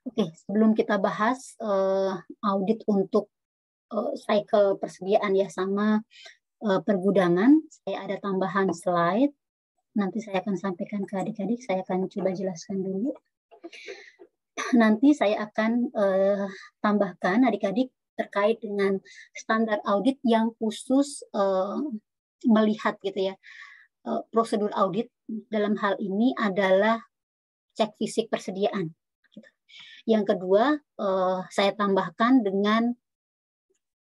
Oke, sebelum kita bahas audit untuk cycle persediaan ya sama pergudangan, saya ada tambahan slide. Nanti saya akan sampaikan ke adik-adik, saya akan coba jelaskan dulu. Nanti saya akan tambahkan adik-adik terkait dengan standar audit yang khusus melihat gitu ya. Prosedur audit dalam hal ini adalah cek fisik persediaan. Yang kedua, saya tambahkan dengan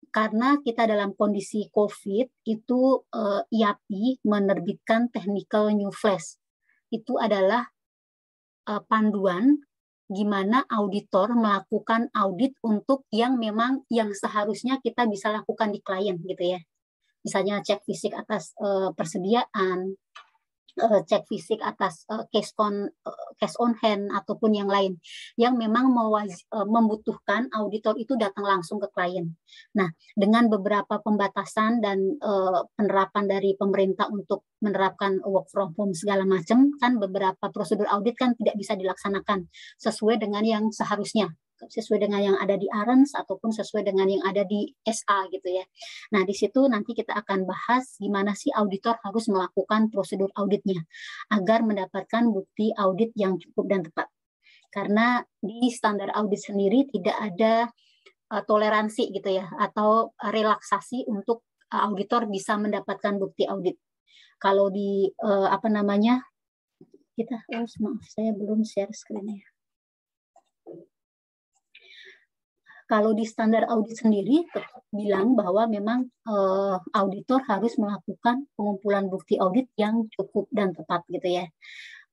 karena kita dalam kondisi COVID itu IAPI menerbitkan Technical New Flash. Itu adalah panduan gimana auditor melakukan audit untuk yang memang yang seharusnya kita bisa lakukan di klien gitu ya. Misalnya cek fisik atas persediaan, cek fisik atas cash on hand ataupun yang lain yang memang membutuhkan auditor itu datang langsung ke klien. Nah, dengan beberapa pembatasan dan penerapan dari pemerintah untuk menerapkan work from home segala macam, kan beberapa prosedur audit kan tidak bisa dilaksanakan sesuai dengan yang seharusnya, sesuai dengan yang ada di ARENS ataupun sesuai dengan yang ada di SA gitu ya. Nah, di situ nanti kita akan bahas gimana sih auditor harus melakukan prosedur auditnya agar mendapatkan bukti audit yang cukup dan tepat. Karena di standar audit sendiri tidak ada toleransi gitu ya atau relaksasi untuk auditor bisa mendapatkan bukti audit. Kalau di maaf saya belum share screen-nya. Kalau di standar audit sendiri bilang bahwa memang auditor harus melakukan pengumpulan bukti audit yang cukup dan tepat gitu ya.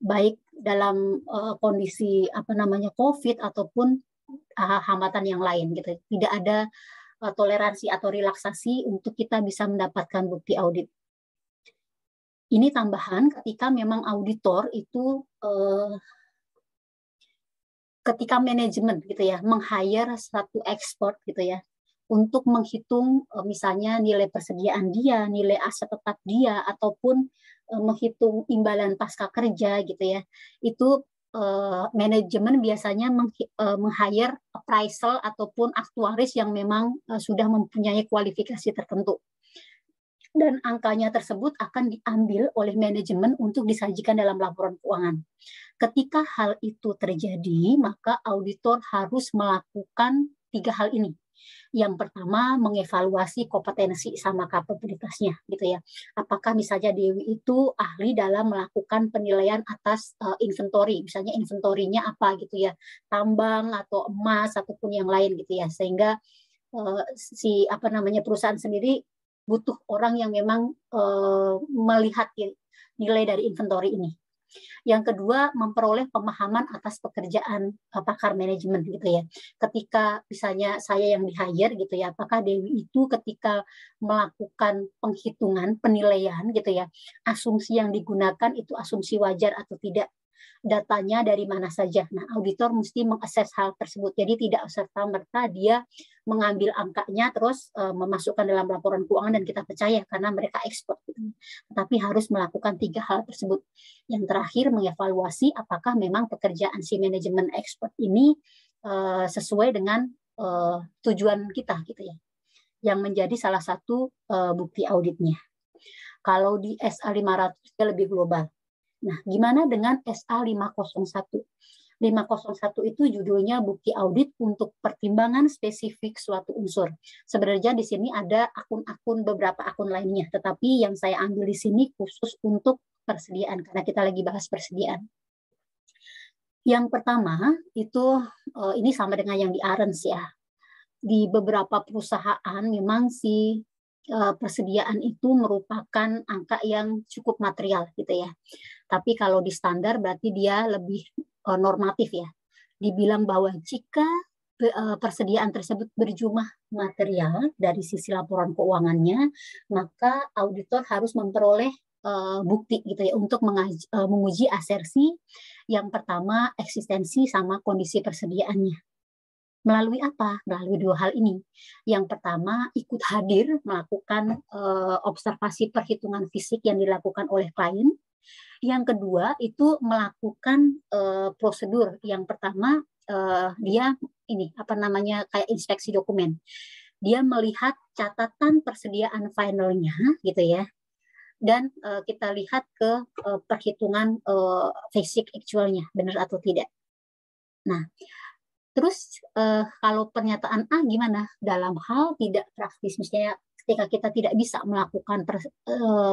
Baik dalam kondisi COVID ataupun hambatan yang lain gitu. Tidak ada toleransi atau relaksasi untuk kita bisa mendapatkan bukti audit. Ini tambahan ketika memang auditor itu ketika manajemen gitu ya meng-hire satu expert gitu ya untuk menghitung misalnya nilai persediaan dia, nilai aset tetap dia ataupun menghitung imbalan pasca kerja gitu ya. Itu manajemen biasanya meng-hire appraisal ataupun aktuaris yang memang sudah mempunyai kualifikasi tertentu. Dan angkanya tersebut akan diambil oleh manajemen untuk disajikan dalam laporan keuangan. Ketika hal itu terjadi, maka auditor harus melakukan 3 hal ini. Yang pertama, mengevaluasi kompetensi sama kapabilitasnya, gitu ya. Apakah misalnya Dewi itu ahli dalam melakukan penilaian atas inventory, misalnya inventorinya apa gitu ya, tambang atau emas ataupun yang lain gitu ya, sehingga perusahaan sendiri butuh orang yang memang melihat nilai dari inventory ini. Yang kedua, memperoleh pemahaman atas pekerjaan pakar manajemen gitu ya. Ketika misalnya saya yang di-hire gitu ya, apakah Dewi itu ketika melakukan penghitungan, penilaian gitu ya, asumsi yang digunakan itu asumsi wajar atau tidak, datanya dari mana saja. Nah, auditor mesti mengakses hal tersebut. Jadi tidak serta-merta dia mengambil angkanya terus memasukkan dalam laporan keuangan dan kita percaya karena mereka ekspor gitu. Tapi harus melakukan 3 hal tersebut. Yang terakhir mengevaluasi apakah memang pekerjaan si manajemen ekspor ini sesuai dengan tujuan kita gitu ya. Yang menjadi salah satu bukti auditnya. Kalau di SA 500 lebih global. Nah, gimana dengan SA 501? 501 itu judulnya bukti audit untuk pertimbangan spesifik suatu unsur. Sebenarnya di sini ada beberapa akun lainnya, tetapi yang saya ambil di sini khusus untuk persediaan, karena kita lagi bahas persediaan. Yang pertama, itu ini sama dengan yang di ARENS ya. Di beberapa perusahaan memang si persediaan itu merupakan angka yang cukup material gitu ya. Tapi kalau di standar berarti dia lebih normatif ya. Dibilang bahwa jika persediaan tersebut berjumlah material dari sisi laporan keuangannya, maka auditor harus memperoleh bukti gitu ya untuk menguji asersi yang pertama eksistensi sama kondisi persediaannya. Melalui apa? Melalui 2 hal ini. Yang pertama, ikut hadir melakukan observasi perhitungan fisik yang dilakukan oleh klien. Yang kedua, itu melakukan prosedur. Yang pertama, dia ini apa namanya kayak inspeksi dokumen. Dia melihat catatan persediaan finalnya gitu ya. Dan kita lihat ke perhitungan basic actualnya benar atau tidak. Nah, terus kalau pernyataan A gimana? Dalam hal tidak praktis, misalnya ketika kita tidak bisa melakukan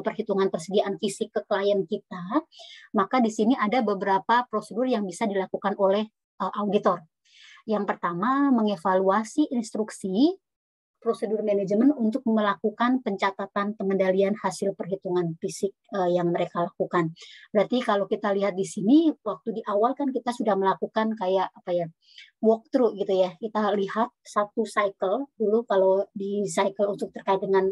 perhitungan persediaan fisik ke klien kita, maka di sini ada beberapa prosedur yang bisa dilakukan oleh auditor. Yang pertama, mengevaluasi instruksi prosedur manajemen untuk melakukan pencatatan pengendalian hasil perhitungan fisik yang mereka lakukan. Berarti kalau kita lihat di sini, waktu di awal kan kita sudah melakukan kayak apa ya, walkthrough gitu ya. Kita lihat satu cycle dulu, kalau di cycle untuk terkait dengan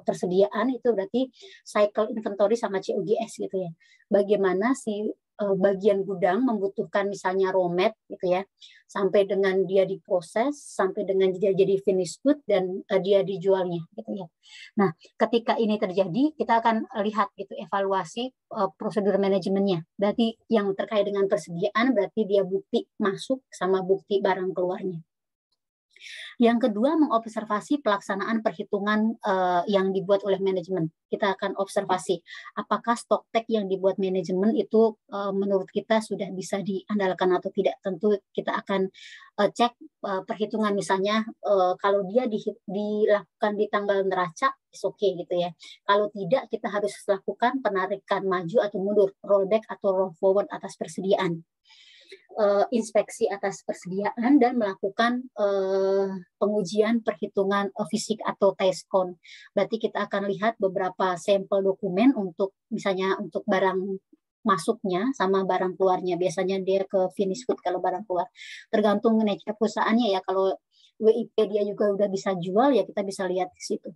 persediaan itu berarti cycle inventory sama COGS gitu ya. Bagaimana si bagian gudang membutuhkan misalnya raw mat gitu ya, sampai dengan dia diproses, sampai dengan dia jadi finished good dan dia dijualnya gitu ya. Nah, ketika ini terjadi, kita akan lihat gitu evaluasi prosedur manajemennya. Berarti yang terkait dengan persediaan berarti dia bukti masuk sama bukti barang keluarnya. Yang kedua, mengobservasi pelaksanaan perhitungan yang dibuat oleh manajemen. Kita akan observasi apakah stock take yang dibuat manajemen itu menurut kita sudah bisa diandalkan atau tidak. Tentu kita akan cek perhitungan misalnya kalau dia dilakukan di tanggal neraca, oke gitu ya. Kalau tidak, kita harus lakukan penarikan maju atau mundur, rollback atau roll forward atas persediaan. Inspeksi atas persediaan dan melakukan pengujian perhitungan fisik atau test count. Berarti kita akan lihat beberapa sampel dokumen untuk misalnya untuk barang masuknya sama barang keluarnya. Biasanya dia ke finish good kalau barang keluar. Tergantung nature perusahaannya ya. Kalau WIP dia juga udah bisa jual ya kita bisa lihat di situ.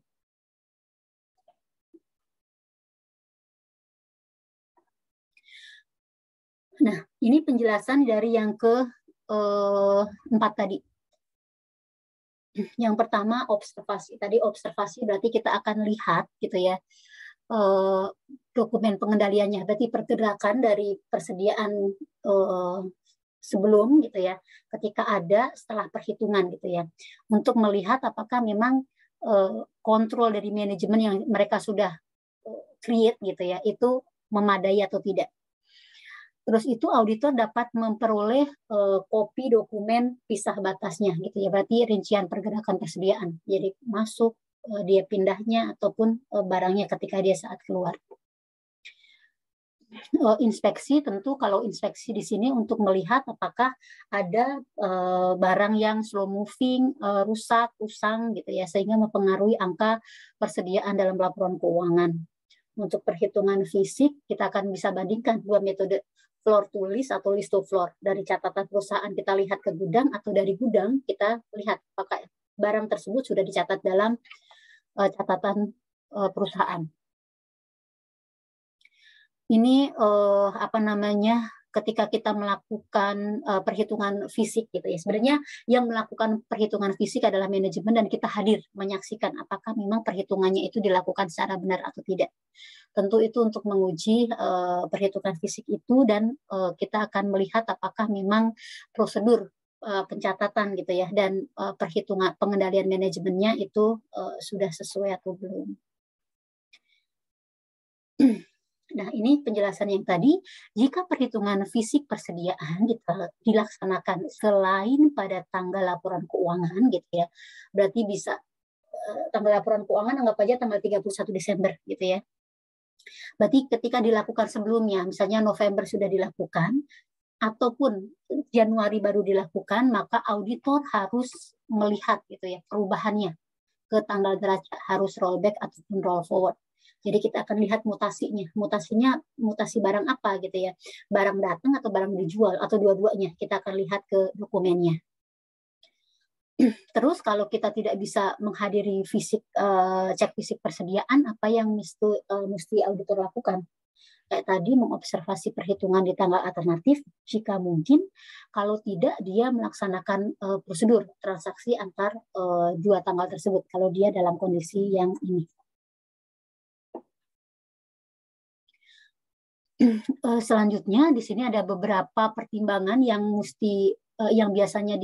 Nah, ini penjelasan dari yang ke-4 tadi. Yang pertama observasi. Tadi observasi berarti kita akan lihat gitu ya dokumen pengendaliannya. Berarti pergerakan dari persediaan sebelum gitu ya, ketika ada setelah perhitungan gitu ya, untuk melihat apakah memang kontrol dari manajemen yang mereka sudah create gitu ya, itu memadai atau tidak. Terus itu auditor dapat memperoleh kopi dokumen pisah batasnya gitu ya, berarti rincian pergerakan persediaan. Jadi masuk dia pindahnya ataupun barangnya ketika dia saat keluar. Inspeksi tentu kalau inspeksi di sini untuk melihat apakah ada barang yang slow moving, rusak, usang gitu ya, sehingga mempengaruhi angka persediaan dalam laporan keuangan. Untuk perhitungan fisik, kita akan bisa bandingkan dua metode, floor to list atau list to floor. Dari catatan perusahaan kita lihat ke gudang atau dari gudang kita lihat apakah barang tersebut sudah dicatat dalam catatan perusahaan. Ini apa namanya ketika kita melakukan perhitungan fisik gitu ya. Sebenarnya yang melakukan perhitungan fisik adalah manajemen dan kita hadir menyaksikan apakah memang perhitungannya itu dilakukan secara benar atau tidak. Tentu itu untuk menguji perhitungan fisik itu dan kita akan melihat apakah memang prosedur pencatatan gitu ya dan perhitungan pengendalian manajemennya itu sudah sesuai atau belum. Nah, ini penjelasan yang tadi, jika perhitungan fisik persediaan dilaksanakan selain pada tanggal laporan keuangan gitu ya, berarti bisa tanggal laporan keuangan anggap aja tanggal 31 Desember gitu ya. Berarti ketika dilakukan sebelumnya, misalnya November sudah dilakukan, ataupun Januari baru dilakukan, maka auditor harus melihat gitu ya perubahannya ke tanggal neraca, harus rollback ataupun roll forward. Jadi kita akan lihat mutasinya. Mutasi barang apa gitu ya. Barang datang atau barang dijual atau dua-duanya. Kita akan lihat ke dokumennya. Terus kalau kita tidak bisa menghadiri cek fisik persediaan, apa yang mesti auditor lakukan? Kayak tadi mengobservasi perhitungan di tanggal alternatif jika mungkin, kalau tidak dia melaksanakan prosedur transaksi antar dua tanggal tersebut kalau dia dalam kondisi yang ini. Selanjutnya di sini ada beberapa pertimbangan yang mesti yang biasanya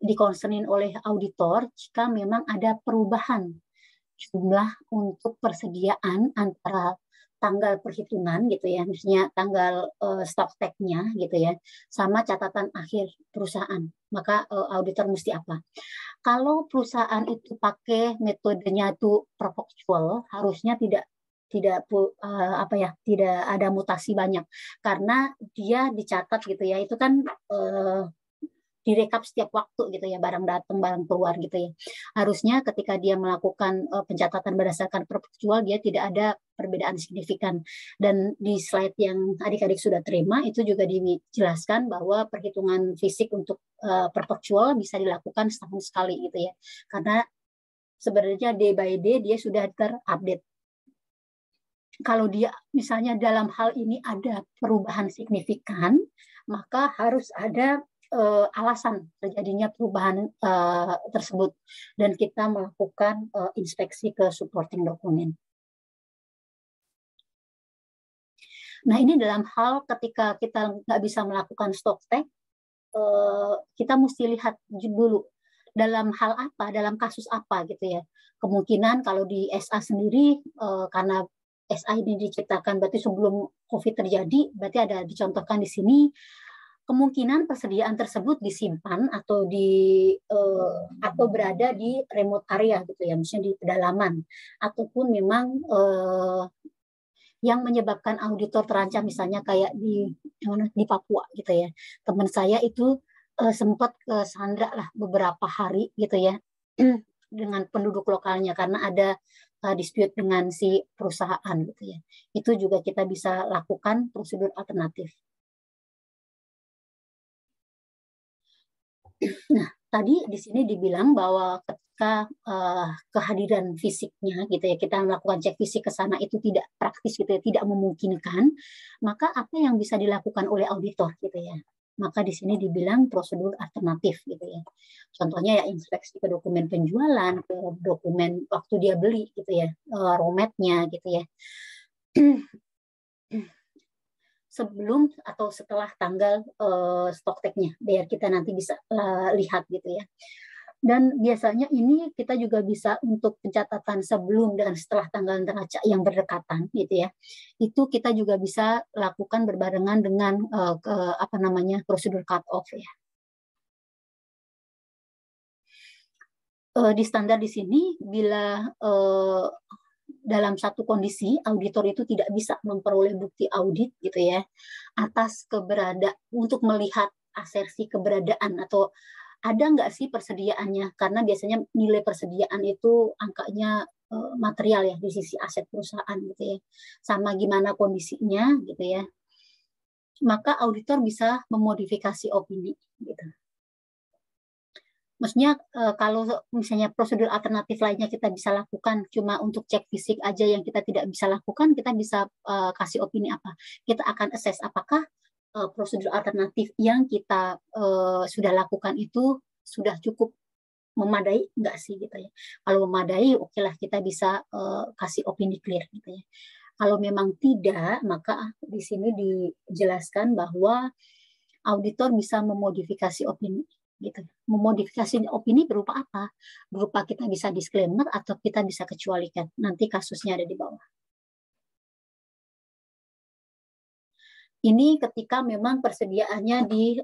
dikonsernin oleh auditor jika memang ada perubahan jumlah untuk persediaan antara tanggal perhitungan gitu ya, misalnya tanggal stock take-nya gitu ya, sama catatan akhir perusahaan. Maka auditor mesti apa? Kalau perusahaan itu pakai metodenya itu perpetual, harusnya tidak tidak ada mutasi banyak karena dia dicatat gitu ya, itu kan direkap setiap waktu gitu ya, barang datang barang keluar gitu ya. Harusnya ketika dia melakukan pencatatan berdasarkan perpetual, dia tidak ada perbedaan signifikan. Dan di slide yang adik-adik sudah terima itu juga dijelaskan bahwa perhitungan fisik untuk perpetual bisa dilakukan setahun sekali gitu ya, karena sebenarnya day by day dia sudah terupdate. Kalau dia misalnya dalam hal ini ada perubahan signifikan, maka harus ada alasan terjadinya perubahan tersebut, dan kita melakukan inspeksi ke supporting dokumen. Nah, ini dalam hal ketika kita nggak bisa melakukan stock take, kita mesti lihat dulu dalam hal apa, dalam kasus apa gitu ya. Kemungkinan kalau di SA sendiri, karena SA ini diciptakan berarti sebelum COVID terjadi, berarti ada dicontohkan di sini, kemungkinan persediaan tersebut disimpan atau atau berada di remote area gitu ya, misalnya di pedalaman, ataupun memang yang menyebabkan auditor terancam, misalnya kayak di Papua gitu ya. Teman saya itu sempat ke Sandra lah beberapa hari gitu ya dengan penduduk lokalnya karena ada dispute dengan si perusahaan gitu ya. Itu juga kita bisa lakukan prosedur alternatif. Nah, tadi di sini dibilang bahwa ketika kehadiran fisiknya gitu ya, kita melakukan cek fisik ke sana itu tidak praktis gitu ya, tidak memungkinkan, maka apa yang bisa dilakukan oleh auditor gitu ya. Maka di sini dibilang prosedur alternatif gitu ya. Contohnya ya inspeksi ke dokumen penjualan, ke dokumen waktu dia beli gitu ya, roadmap-nya gitu ya. Sebelum atau setelah tanggal stock take-nya, biar kita nanti bisa lihat gitu ya. Dan biasanya ini kita juga bisa untuk pencatatan sebelum dan setelah tanggal neraca yang berdekatan gitu ya. Itu kita juga bisa lakukan berbarengan dengan prosedur cut off ya. Di standar di sini bila dalam satu kondisi auditor itu tidak bisa memperoleh bukti audit gitu ya atas untuk melihat asersi keberadaan atau ada nggak sih persediaannya, karena biasanya nilai persediaan itu angkanya material ya di sisi aset perusahaan gitu ya, sama gimana kondisinya gitu ya, maka auditor bisa memodifikasi opini gitu. Maksudnya kalau misalnya prosedur alternatif lainnya kita bisa lakukan, cuma untuk cek fisik aja yang kita tidak bisa lakukan, kita bisa kasih opini apa. Kita akan assess apakah prosedur alternatif yang kita sudah lakukan itu sudah cukup memadai nggak sih gitu ya. Kalau memadai, oke lah kita bisa kasih opini clear gitu ya. Kalau memang tidak, maka di sini dijelaskan bahwa auditor bisa memodifikasi opini gitu. Memodifikasi opini berupa apa? Berupa kita bisa disclaimer atau kita bisa kecualikan. Nanti kasusnya ada di bawah. Ini ketika memang persediaannya di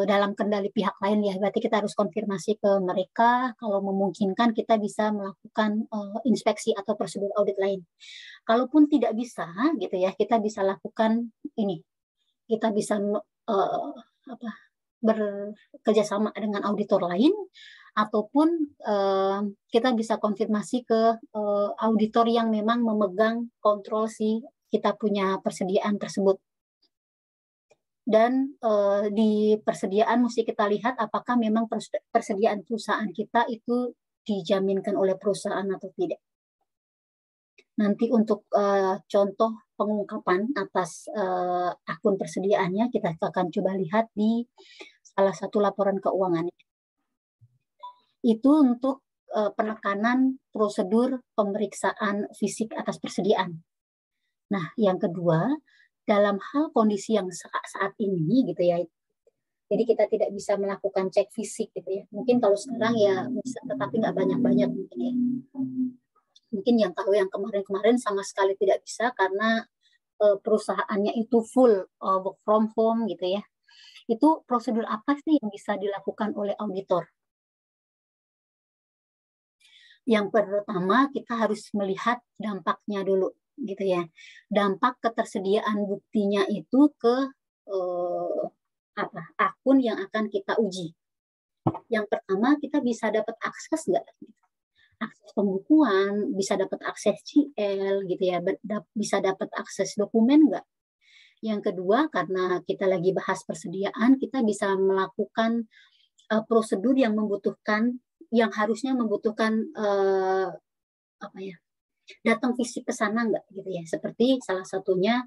dalam kendali pihak lain ya, berarti kita harus konfirmasi ke mereka. Kalau memungkinkan kita bisa melakukan inspeksi atau prosedur audit lain. Kalaupun tidak bisa, gitu ya, kita bisa lakukan ini. Kita bisa bekerja sama dengan auditor lain, ataupun kita bisa konfirmasi ke auditor yang memang memegang kontrol si kita punya persediaan tersebut. Dan di persediaan mesti kita lihat apakah memang persediaan perusahaan kita itu dijaminkan oleh perusahaan atau tidak. Nanti untuk contoh pengungkapan atas akun persediaannya kita akan coba lihat di salah satu laporan keuangan. Itu untuk penekanan prosedur pemeriksaan fisik atas persediaan. Nah, yang kedua, dalam hal kondisi yang saat ini gitu ya, Jadi kita tidak bisa melakukan cek fisik gitu ya. Mungkin kalau sekarang ya bisa, tetapi nggak banyak-banyak mungkin ya. Mungkin yang kalau yang kemarin-kemarin sama sekali tidak bisa karena perusahaannya itu full work from home gitu ya. Itu prosedur apa sih yang bisa dilakukan oleh auditor? Yang pertama kita harus melihat dampaknya dulu gitu ya. Dampak ketersediaan buktinya itu ke akun yang akan kita uji. Yang pertama kita bisa dapat akses nggak? Akses pembukuan, bisa dapat akses CL gitu ya, bisa dapat akses dokumen nggak? Yang kedua, karena kita lagi bahas persediaan, kita bisa melakukan prosedur yang membutuhkan, yang harusnya membutuhkan datang fisik ke sana nggak gitu ya? Seperti salah satunya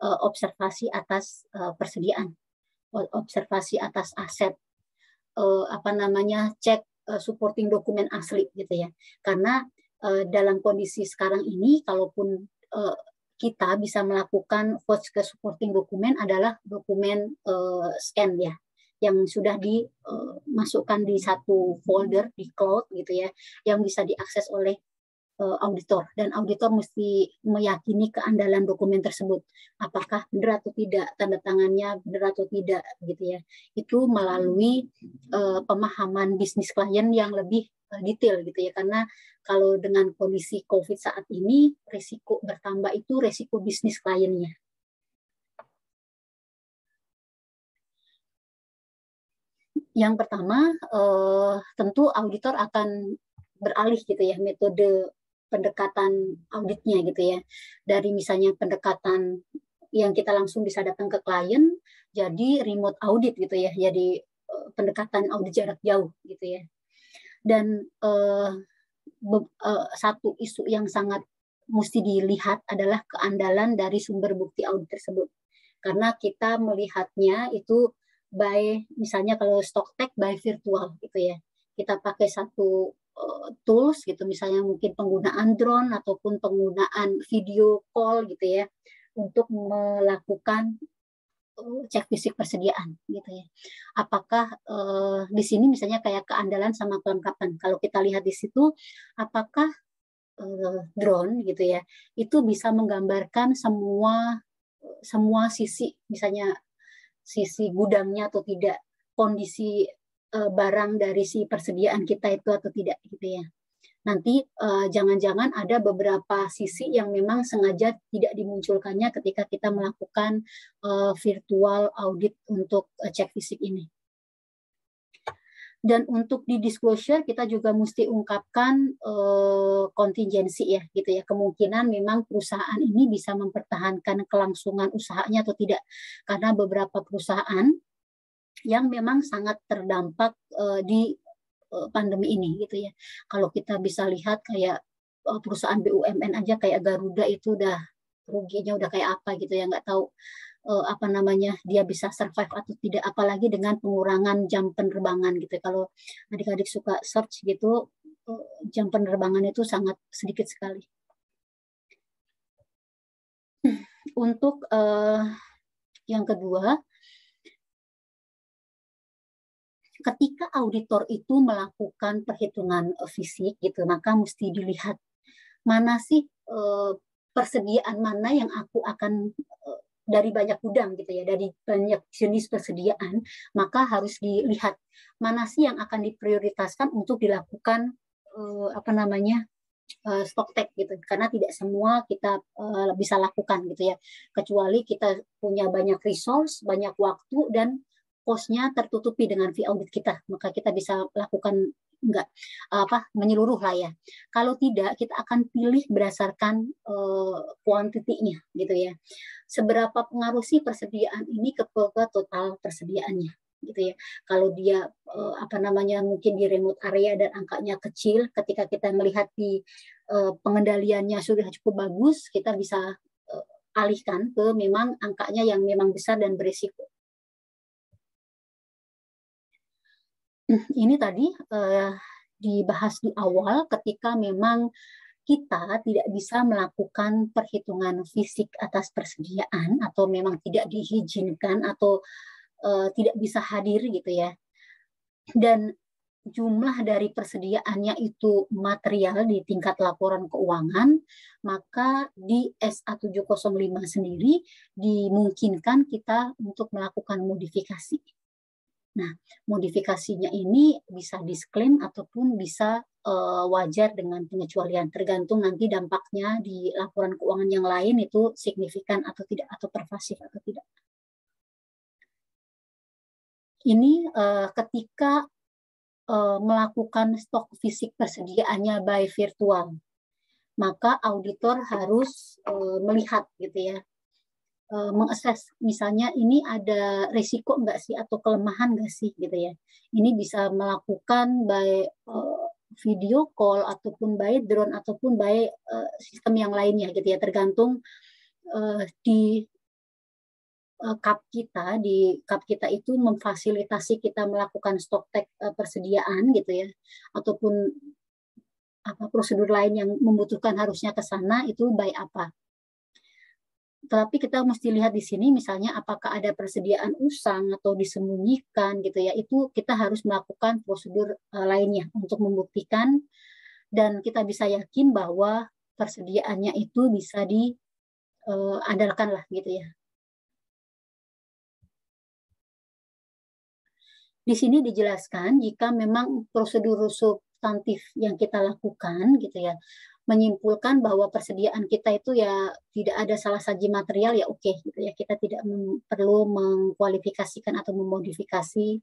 observasi atas persediaan, observasi atas aset, cek supporting dokumen asli gitu ya. Karena dalam kondisi sekarang ini, kalaupun kita bisa melakukan voice ke supporting dokumen adalah dokumen scan ya, yang sudah dimasukkan di satu folder di cloud gitu ya, yang bisa diakses oleh auditor, dan auditor mesti meyakini keandalan dokumen tersebut, apakah benar atau tidak, tanda tangannya benar atau tidak gitu ya. Itu melalui pemahaman bisnis klien yang lebih detail gitu ya, karena kalau dengan kondisi COVID saat ini, resiko bertambah itu resiko bisnis kliennya. Yang pertama, tentu auditor akan beralih gitu ya, metode pendekatan auditnya gitu ya. Dari misalnya pendekatan yang kita langsung bisa datang ke klien, jadi remote audit gitu ya, jadi pendekatan audit jarak jauh gitu ya. Dan satu isu yang sangat mesti dilihat adalah keandalan dari sumber bukti audit tersebut. Karena kita melihatnya itu by, misalnya kalau Stocktech by virtual gitu ya. Kita pakai satu tools gitu, misalnya mungkin penggunaan drone ataupun penggunaan video call gitu ya, untuk melakukan cek fisik persediaan gitu ya. Apakah di sini misalnya kayak keandalan sama kelengkapan. Kalau kita lihat di situ, apakah drone gitu ya, itu bisa menggambarkan semua sisi, misalnya sisi gudangnya atau tidak, kondisi barang dari si persediaan kita itu atau tidak gitu ya. Nanti jangan-jangan ada beberapa sisi yang memang sengaja tidak dimunculkannya ketika kita melakukan virtual audit untuk cek fisik ini. Dan untuk di disclosure kita juga mesti ungkapkan kontingensi ya gitu ya, kemungkinan memang perusahaan ini bisa mempertahankan kelangsungan usahanya atau tidak, karena beberapa perusahaan yang memang sangat terdampak di pandemi ini gitu ya. Kalau kita bisa lihat kayak perusahaan BUMN aja kayak Garuda itu udah ruginya udah kayak apa gitu ya, nggak tahu dia bisa survive atau tidak, apalagi dengan pengurangan jam penerbangan gitu. Kalau adik-adik suka search gitu, jam penerbangan itu sangat sedikit sekali. Untuk yang kedua, ketika auditor itu melakukan perhitungan fisik gitu, maka mesti dilihat mana sih persediaan mana yang aku akan dari banyak gudang gitu ya, dari banyak jenis persediaan, maka harus dilihat mana sih yang akan diprioritaskan untuk dilakukan Stocktech gitu, karena tidak semua kita bisa lakukan gitu ya, kecuali kita punya banyak resource, banyak waktu, dan cost-nya tertutupi dengan fee audit kita, maka kita bisa lakukan menyeluruh lah ya. Kalau tidak, kita akan pilih berdasarkan kuantitinya gitu ya. Seberapa pengaruh sih persediaan ini ke total persediaannya gitu ya. Kalau dia mungkin di remote area dan angkanya kecil, ketika kita melihat di pengendaliannya sudah cukup bagus, kita bisa alihkan ke memang angkanya yang memang besar dan berisiko. Ini tadi dibahas di awal ketika memang kita tidak bisa melakukan perhitungan fisik atas persediaan atau memang tidak diizinkan atau tidak bisa hadir gitu ya. Dan jumlah dari persediaannya itu material di tingkat laporan keuangan, maka di SA705 sendiri dimungkinkan kita untuk melakukan modifikasi. Nah, modifikasinya ini bisa disclaim ataupun bisa wajar dengan pengecualian, tergantung nanti dampaknya di laporan keuangan yang lain itu signifikan atau tidak, atau pervasif atau tidak. Ini ketika melakukan stok fisik persediaannya by virtual, maka auditor harus melihat gitu ya, mengakses misalnya ini ada risiko nggak sih atau kelemahan nggak sih gitu ya. Ini bisa melakukan by video call ataupun by drone ataupun by sistem yang lainnya gitu ya, tergantung di CAP kita itu memfasilitasi kita melakukan stok tek persediaan gitu ya, ataupun apa prosedur lain yang membutuhkan harusnya ke sana itu by apa. Tapi kita mesti lihat di sini misalnya apakah ada persediaan usang atau disembunyikan gitu ya, itu kita harus melakukan prosedur lainnya untuk membuktikan dan kita bisa yakin bahwa persediaannya itu bisa diandalkan lah gitu ya. Di sini dijelaskan jika memang prosedur substantif yang kita lakukan gitu ya menyimpulkan bahwa persediaan kita itu ya tidak ada salah saji material ya oke gitu ya, kita tidak perlu mengkualifikasikan atau memodifikasi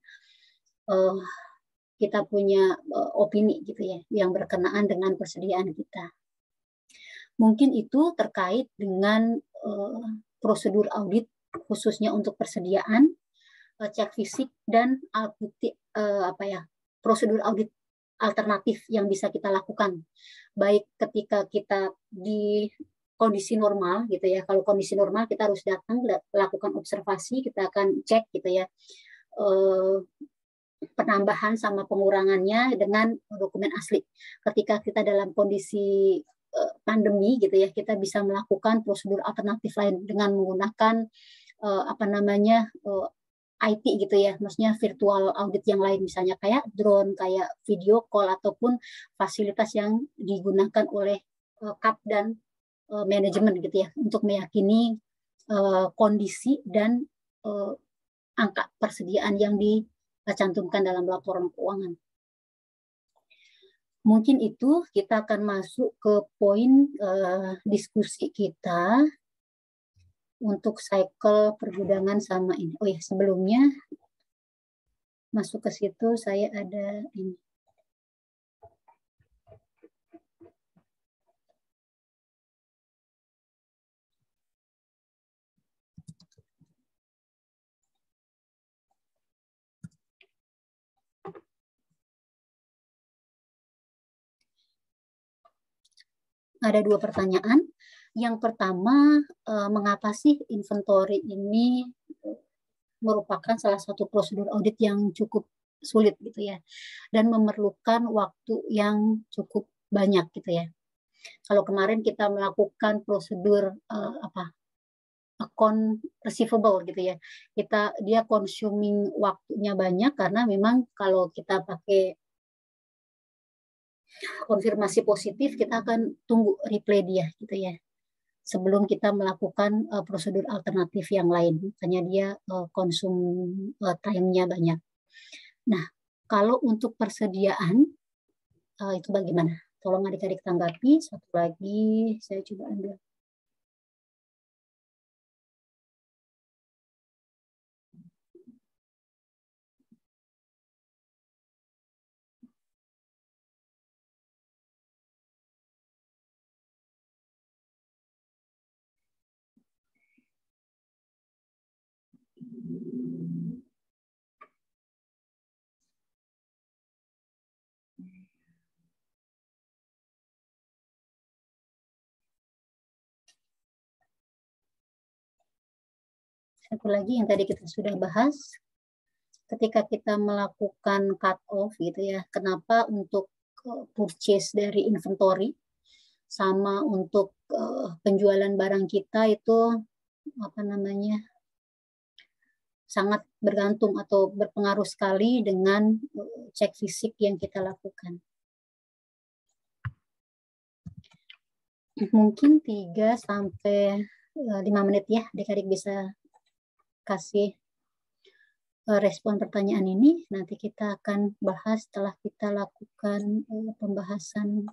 kita punya opini gitu ya yang berkenaan dengan persediaan kita. Mungkin itu terkait dengan prosedur audit khususnya untuk persediaan, cek fisik dan prosedur audit alternatif yang bisa kita lakukan baik ketika kita di kondisi normal gitu ya. Kalau kondisi normal kita harus datang lakukan observasi, kita akan cek gitu ya penambahan sama pengurangannya dengan dokumen asli. Ketika kita dalam kondisi pandemi gitu ya, kita bisa melakukan prosedur alternatif lain dengan menggunakan IT gitu ya, maksudnya virtual audit yang lain, misalnya kayak drone, kayak video call, ataupun fasilitas yang digunakan oleh CAP dan manajemen gitu ya, untuk meyakini kondisi dan angka persediaan yang dicantumkan dalam laporan keuangan. Mungkin itu kita akan masuk ke poin diskusi kita untuk cycle pergudangan sama ini. Oh ya, sebelumnya masuk ke situ saya ada ini. Ada dua pertanyaan. Yang pertama, mengapa sih inventory ini merupakan salah satu prosedur audit yang cukup sulit gitu ya, dan memerlukan waktu yang cukup banyak gitu ya. Kalau kemarin kita melakukan prosedur account receivable gitu ya, dia consuming waktunya banyak karena memang kalau kita pakai konfirmasi positif kita akan tunggu replay dia gitu ya sebelum kita melakukan prosedur alternatif yang lain, makanya dia konsum time-nya banyak. Nah, kalau untuk persediaan itu bagaimana? Tolong adik-adik tanggapi. Satu lagi saya coba ambil. Satu lagi yang tadi kita sudah bahas, ketika kita melakukan cut off gitu ya, kenapa untuk purchase dari inventory sama untuk penjualan barang kita itu sangat bergantung atau berpengaruh sekali dengan cek fisik yang kita lakukan. Mungkin 3 sampai 5 menit ya, adik-adik bisa kasih respon pertanyaan ini. Nanti kita akan bahas setelah kita lakukan pembahasan.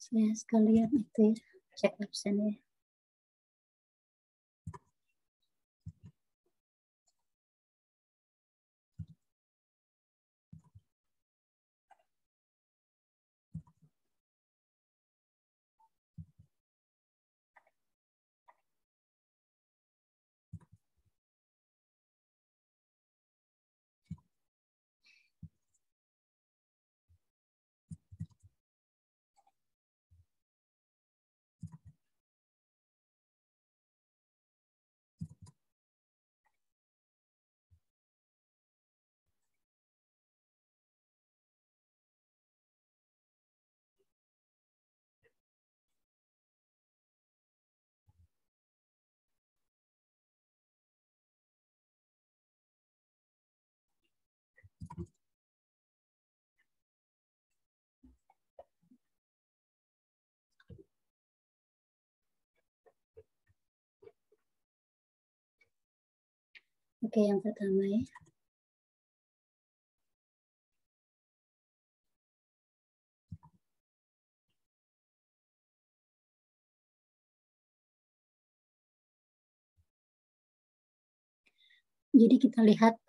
Saya sekalian itu ya, cek absennya. Oke, yang pertama ya. Jadi kita lihat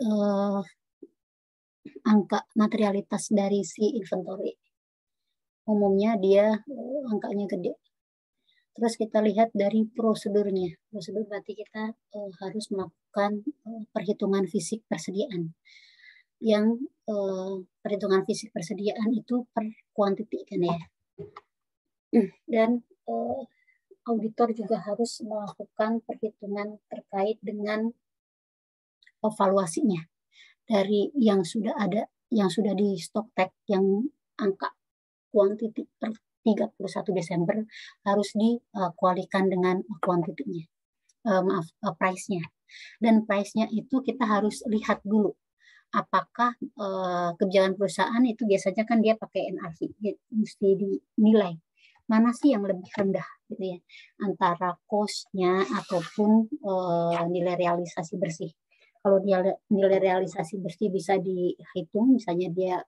angka materialitas dari si inventory. Umumnya dia angkanya gede. Terus kita lihat dari prosedurnya. Prosedur berarti kita harus melakukan perhitungan fisik persediaan. Yang perhitungan fisik persediaan itu per quantity kan ya. Dan auditor juga harus melakukan perhitungan terkait dengan evaluasinya dari yang sudah ada, yang sudah di stock tag, yang angka quantity per 31 Desember harus dikualikan dengan quantity-nya, price-nya. Dan price-nya itu kita harus lihat dulu apakah kebijakan perusahaan itu biasanya kan dia pakai NRV, mesti dinilai mana sih yang lebih rendah gitu ya, antara cost-nya ataupun nilai realisasi bersih. Kalau dia nilai realisasi bersih bisa dihitung, misalnya dia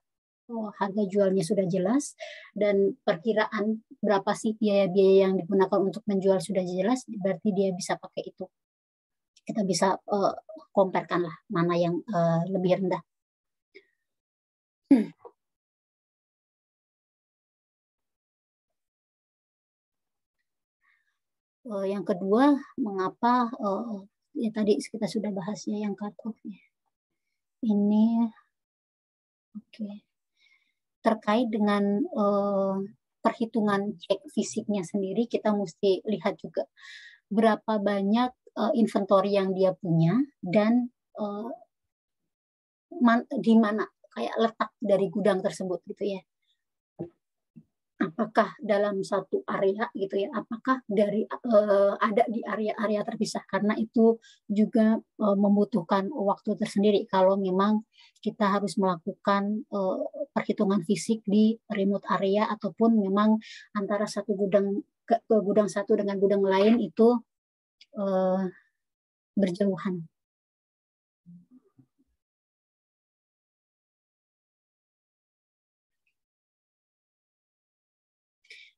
harga jualnya sudah jelas dan perkiraan berapa sih biaya-biaya yang digunakan untuk menjual sudah jelas, berarti dia bisa pakai itu. Kita bisa comparekan lah mana yang lebih rendah. Yang kedua, mengapa ya tadi kita sudah bahasnya yang cut off ya. Ini oke. Terkait dengan perhitungan cek fisiknya sendiri, kita mesti lihat juga berapa banyak inventory yang dia punya dan di mana kayak letak dari gudang tersebut gitu ya. Apakah dalam satu area gitu ya, apakah dari ada di area-area terpisah, karena itu juga membutuhkan waktu tersendiri kalau memang kita harus melakukan perhitungan fisik di remote area ataupun memang antara satu gudang ke gudang satu dengan gudang lain itu berjauhan.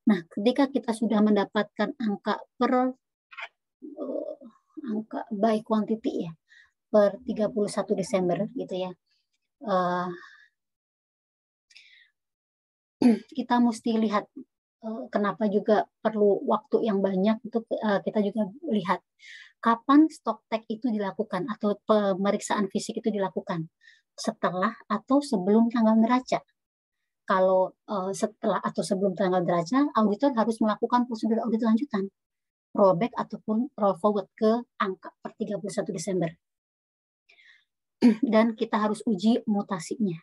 Nah, ketika kita sudah mendapatkan angka per angka by quantity ya per 31 Desember gitu ya. Kita mesti lihat kenapa juga perlu waktu yang banyak itu kita juga lihat kapan stock take itu dilakukan atau pemeriksaan fisik itu dilakukan, setelah atau sebelum tanggal neraca. Kalau setelah atau sebelum tanggal neraca, auditor harus melakukan prosedur audit lanjutan, rollback ataupun roll forward ke angka per 31 Desember. Dan kita harus uji mutasinya.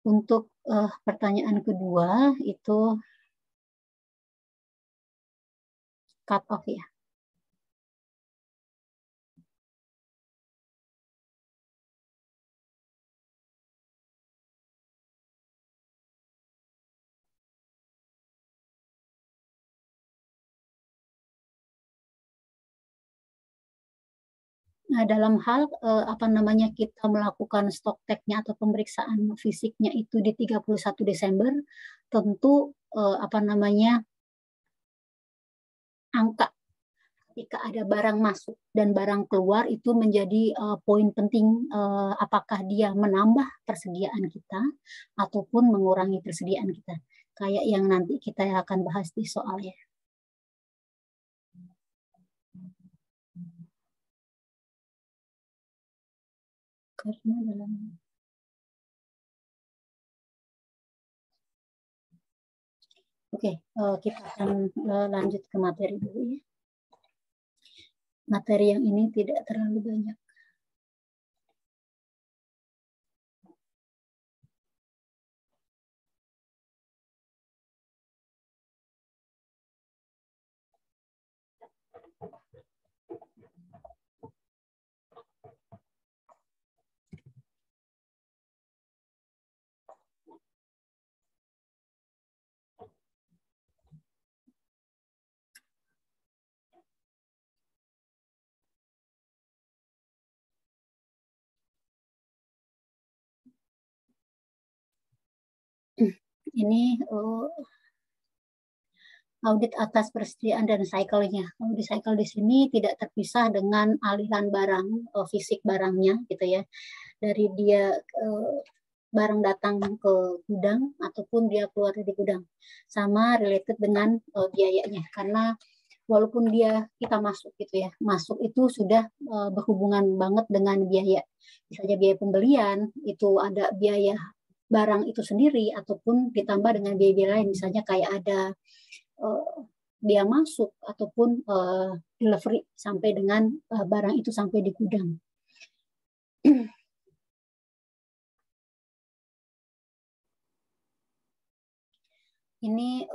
Untuk pertanyaan kedua itu cut off ya. Nah, dalam hal kita melakukan stock take-nya atau pemeriksaan fisiknya itu di 31 Desember, tentu angka ketika ada barang masuk dan barang keluar itu menjadi poin penting, apakah dia menambah persediaan kita ataupun mengurangi persediaan kita. Kayak yang nanti kita akan bahas di soalnya. Karena dalam Oke, kita akan lanjut ke materi dulu ya. Materi yang ini tidak terlalu banyak. Ini audit atas persediaan dan cycle-nya. Audit cycle di sini tidak terpisah dengan aliran barang, fisik barangnya gitu ya. Dari dia barang datang ke gudang ataupun dia keluar dari gudang. Sama related dengan biayanya, karena walaupun kita masuk gitu ya, masuk itu sudah berhubungan banget dengan biaya. Misalnya biaya pembelian, itu ada biaya barang itu sendiri ataupun ditambah dengan biaya lain, misalnya kayak ada biaya masuk ataupun delivery sampai dengan barang itu sampai di gudang. Ini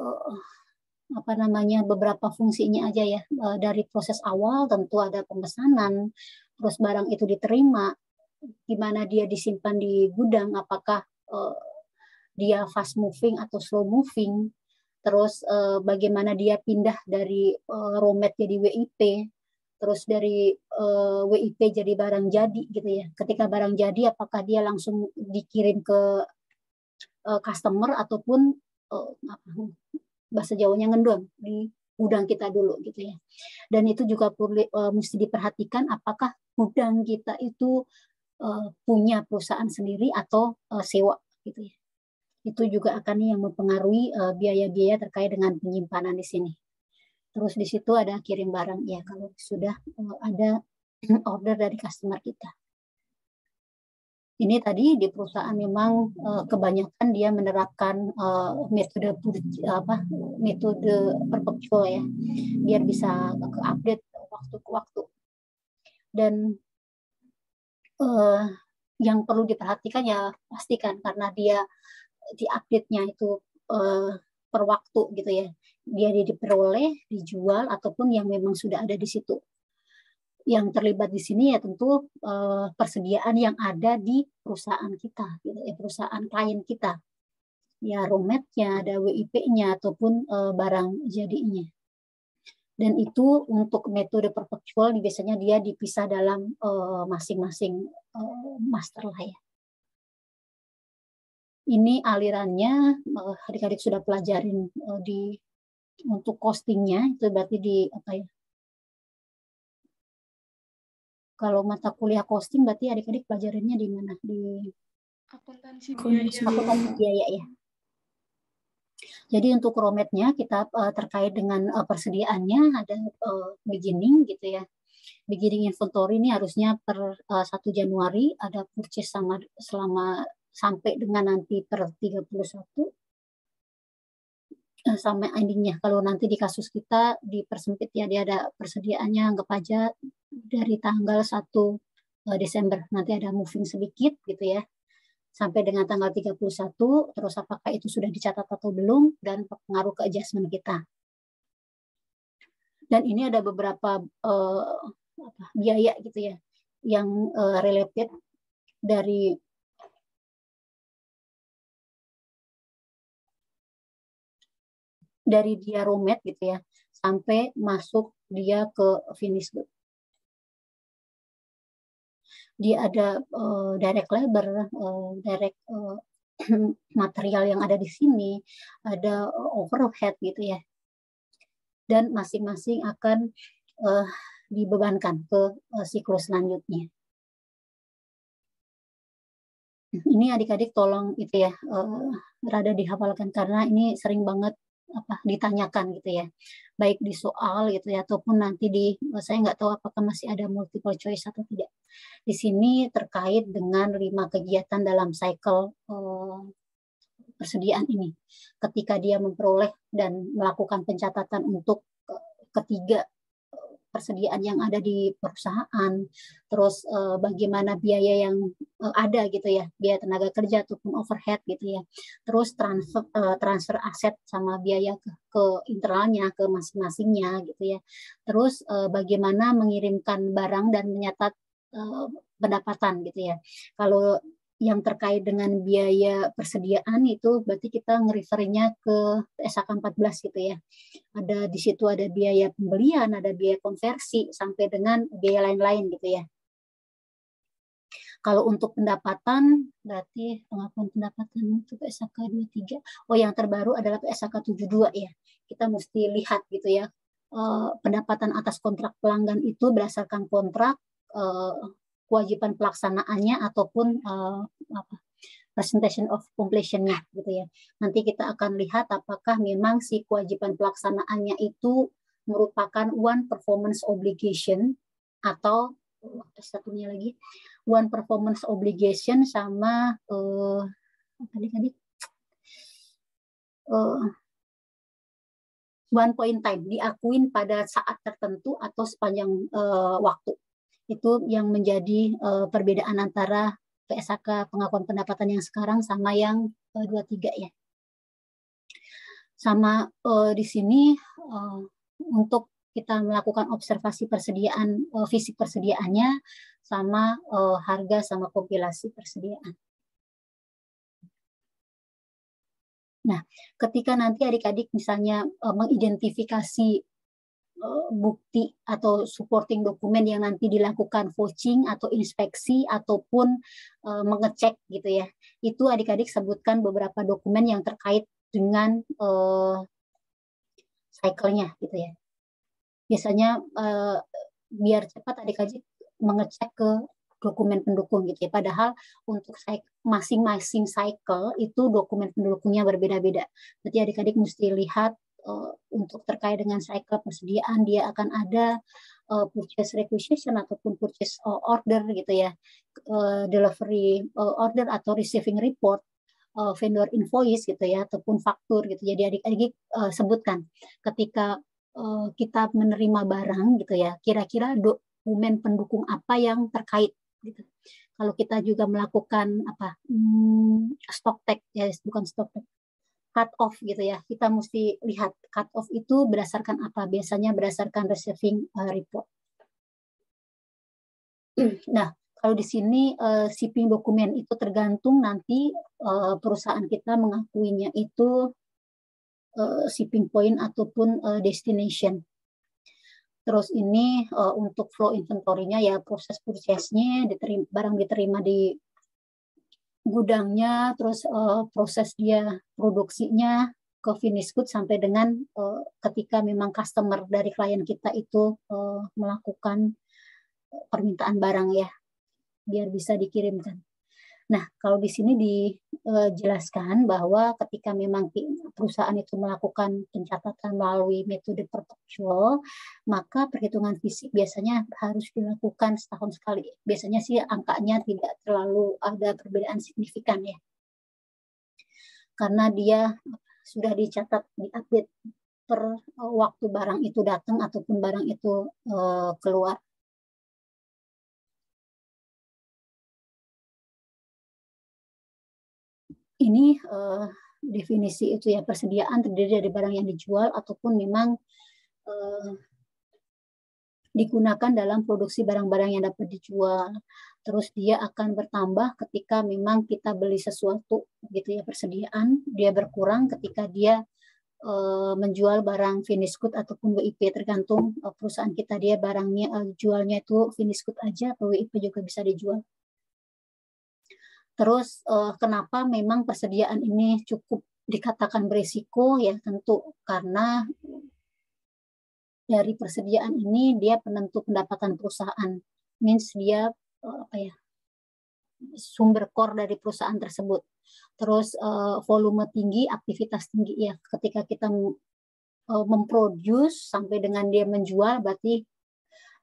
beberapa fungsinya aja ya. Dari proses awal tentu ada pemesanan, terus barang itu diterima, gimana dia disimpan di gudang, apakah dia fast moving atau slow moving, terus bagaimana dia pindah dari raw mat jadi WIP, terus dari WIP jadi barang jadi gitu ya. Ketika barang jadi apakah dia langsung dikirim ke customer ataupun bahasa Jawanya ngendon di gudang kita dulu gitu ya. Dan itu juga perlu mesti diperhatikan apakah gudang kita itu punya perusahaan sendiri atau sewa gitu ya. Itu juga akan yang mempengaruhi biaya-biaya terkait dengan penyimpanan di sini. Terus di situ ada kirim barang ya kalau sudah ada order dari customer kita. Ini tadi di perusahaan memang kebanyakan dia menerapkan metode perpetual ya, biar bisa update waktu ke waktu. Dan yang perlu diperhatikan ya pastikan karena dia diupdate-nya itu per waktu gitu ya, dia diperoleh, dijual ataupun yang memang sudah ada di situ. Yang terlibat di sini ya tentu persediaan yang ada di perusahaan kita, gitu, perusahaan klien kita. Ya raw mat-nya, ada WIP-nya ataupun barang jadinya. Dan itu untuk metode perpetual biasanya dia dipisah dalam masing-masing master lah ya. Ini alirannya adik-adik sudah pelajarin untuk costingnya itu berarti di Kalau mata kuliah costing berarti adik-adik pelajarannya di mana? Di akuntansi biaya ya. Jadi untuk roadmap-nya kita terkait dengan persediaannya ada beginning gitu ya. Beginning inventory ini harusnya per 1 Januari, ada purchase selama sampai dengan nanti per 31 sampai endingnya. Kalau nanti di kasus kita dipersempit ya, dia ada persediaannya anggap aja dari tanggal 1 Desember. Nanti ada moving sedikit gitu ya. Sampai dengan tanggal 31, terus apakah itu sudah dicatat atau belum, dan pengaruh ke adjustment kita. Dan ini ada beberapa biaya gitu ya, yang related dari dia roadmap gitu ya, sampai masuk dia ke finish good. Dia ada direct labor, direct material yang ada di sini, ada overhead gitu ya. Dan masing-masing akan dibebankan ke siklus selanjutnya. Ini adik-adik tolong itu ya, rada dihafalkan karena ini sering banget ditanyakan gitu ya, baik di soal gitu ya, ataupun nanti saya nggak tahu apakah masih ada multiple choice atau tidak. Di sini terkait dengan 5 kegiatan dalam cycle persediaan ini. Ketika dia memperoleh dan melakukan pencatatan untuk ketiga persediaan yang ada di perusahaan, terus bagaimana biaya yang ada gitu ya, biaya tenaga kerja ataupun overhead gitu ya, terus transfer aset sama biaya ke internalnya, ke masing-masingnya gitu ya, terus bagaimana mengirimkan barang dan menyatat pendapatan gitu ya. Kalau yang terkait dengan biaya persediaan itu berarti kita nge-refernya ke SAK 14 gitu ya. Di situ ada biaya pembelian, ada biaya konversi, sampai dengan biaya lain-lain gitu ya. Kalau untuk pendapatan, berarti pengakuan pendapatan untuk PSAK 23. Oh, yang terbaru adalah PSAK 72 ya. Kita mesti lihat gitu ya. Pendapatan atas kontrak pelanggan itu berdasarkan kontrak, kewajiban pelaksanaannya ataupun presentation of completion-nya gitu ya. Nanti kita akan lihat apakah memang si kewajiban pelaksanaannya itu merupakan one performance obligation atau satunya lagi one performance obligation sama one point time, diakuin pada saat tertentu atau sepanjang waktu. Itu yang menjadi perbedaan antara PSAK pengakuan pendapatan yang sekarang sama yang 23 ya. Sama di sini untuk kita melakukan observasi persediaan, fisik persediaannya, sama harga sama kompilasi persediaan. Nah, ketika nanti adik-adik misalnya mengidentifikasi bukti atau supporting dokumen yang nanti dilakukan vouching atau inspeksi ataupun mengecek gitu ya. Itu adik-adik sebutkan beberapa dokumen yang terkait dengan cycle-nya gitu ya. Biasanya biar cepat adik-adik mengecek ke dokumen pendukung gitu ya. Padahal untuk masing-masing cycle itu dokumen pendukungnya berbeda-beda. Berarti adik-adik mesti lihat untuk terkait dengan cycle persediaan, dia akan ada purchase requisition ataupun purchase order gitu ya, delivery order atau receiving report, vendor invoice gitu ya, ataupun faktur gitu. Jadi adik-adik sebutkan ketika kita menerima barang gitu ya, kira-kira dokumen pendukung apa yang terkait gitu. Kalau kita juga melakukan stock take ya, bukan stock take, cut off gitu ya, kita mesti lihat cut off itu berdasarkan apa. Biasanya berdasarkan receiving report. Nah, kalau di sini shipping dokumen itu tergantung nanti perusahaan kita mengakuinya itu shipping point ataupun destination. Terus ini untuk flow inventory-nya ya, proses purchase-nya, barang diterima di gudangnya, terus proses dia produksinya ke finish good sampai dengan ketika memang customer dari klien kita itu melakukan permintaan barang ya, biar bisa dikirimkan. Nah, kalau di sini dijelaskan bahwa ketika memang perusahaan itu melakukan pencatatan melalui metode perpetual, maka perhitungan fisik biasanya harus dilakukan setahun sekali. Biasanya sih angkanya tidak terlalu ada perbedaan signifikan ya. Karena dia sudah dicatat, diupdate per waktu barang itu datang ataupun barang itu keluar. Ini definisi itu ya, persediaan terdiri dari barang yang dijual ataupun memang digunakan dalam produksi barang-barang yang dapat dijual. Terus dia akan bertambah ketika memang kita beli sesuatu gitu ya, persediaan dia berkurang ketika dia menjual barang finished good ataupun WIP, tergantung perusahaan kita, dia barangnya jualnya itu finished good aja atau WIP juga bisa dijual. Terus kenapa memang persediaan ini cukup dikatakan berisiko ya, tentu karena dari persediaan ini dia penentu pendapatan perusahaan, means dia sumber core dari perusahaan tersebut. Terus volume tinggi, aktivitas tinggi ya, ketika kita memproduce sampai dengan dia menjual, berarti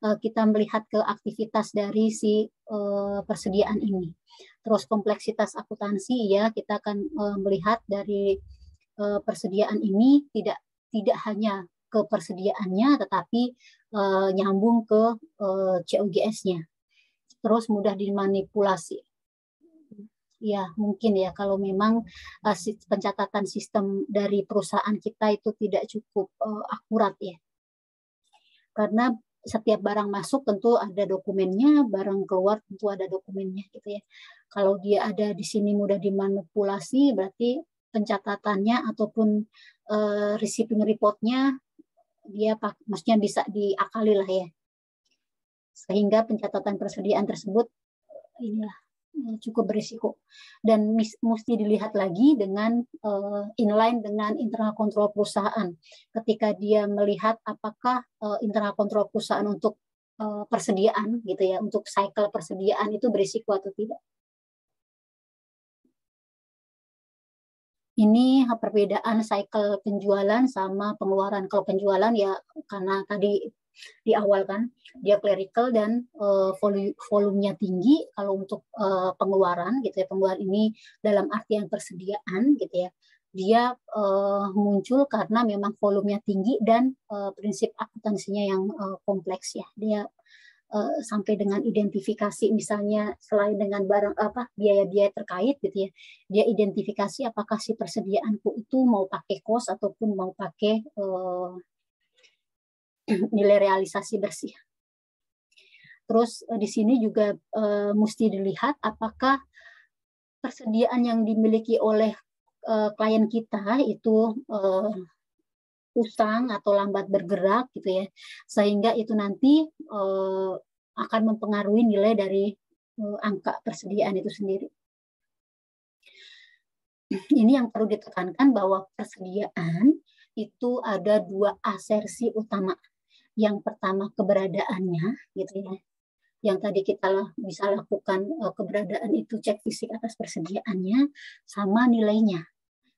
kita melihat ke aktivitas dari si persediaan ini. Terus kompleksitas akuntansi ya, kita akan melihat dari persediaan ini tidak hanya ke persediaannya, tetapi nyambung ke COGS-nya. Terus mudah dimanipulasi. Ya mungkin ya kalau memang pencatatan sistem dari perusahaan kita itu tidak cukup akurat ya. Karena setiap barang masuk tentu ada dokumennya, barang keluar tentu ada dokumennya gitu ya. Kalau dia ada di sini mudah dimanipulasi, berarti pencatatannya ataupun receiving report-nya dia maksudnya bisa diakali lah ya. Sehingga pencatatan persediaan tersebut inilah cukup berisiko dan mesti dilihat lagi dengan inline dengan internal kontrol perusahaan. Ketika dia melihat apakah internal kontrol perusahaan untuk persediaan gitu ya, untuk cycle persediaan itu berisiko atau tidak. Ini perbedaan cycle penjualan sama pengeluaran. Kalau penjualan ya karena tadi di awal kan dia clerical dan volumenya tinggi. Kalau untuk pengeluaran gitu ya, pengeluaran ini dalam artian persediaan gitu ya, dia muncul karena memang volumenya tinggi dan prinsip akuntansinya yang kompleks ya. Dia sampai dengan identifikasi misalnya selain dengan barang biaya-biaya terkait gitu ya, dia identifikasi apakah si persediaanku itu mau pakai cost ataupun mau pakai nilai realisasi bersih. Terus di sini juga mesti dilihat apakah persediaan yang dimiliki oleh klien kita itu usang atau lambat bergerak gitu ya, sehingga itu nanti akan mempengaruhi nilai dari angka persediaan itu sendiri. Ini yang perlu ditekankan bahwa persediaan itu ada dua asersi utama. Yang pertama keberadaannya gitu ya. Yang tadi kita bisa lakukan keberadaan itu cek fisik atas persediaannya sama nilainya.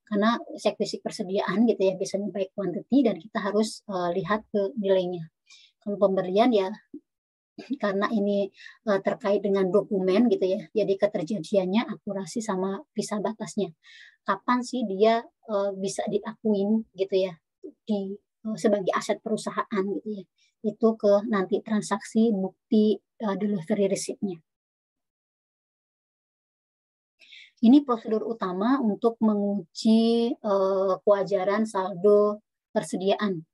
Karena cek fisik persediaan gitu ya biasanya baik quantity dan kita harus lihat ke nilainya. Kalau pemberian ya karena ini terkait dengan dokumen gitu ya, jadi keterjadiannya akurasi sama visa batasnya. Kapan sih dia bisa diakuin gitu ya sebagai aset perusahaan gitu ya. Itu ke nanti transaksi bukti delivery receipt-nya. Ini prosedur utama untuk menguji kewajaran saldo persediaan.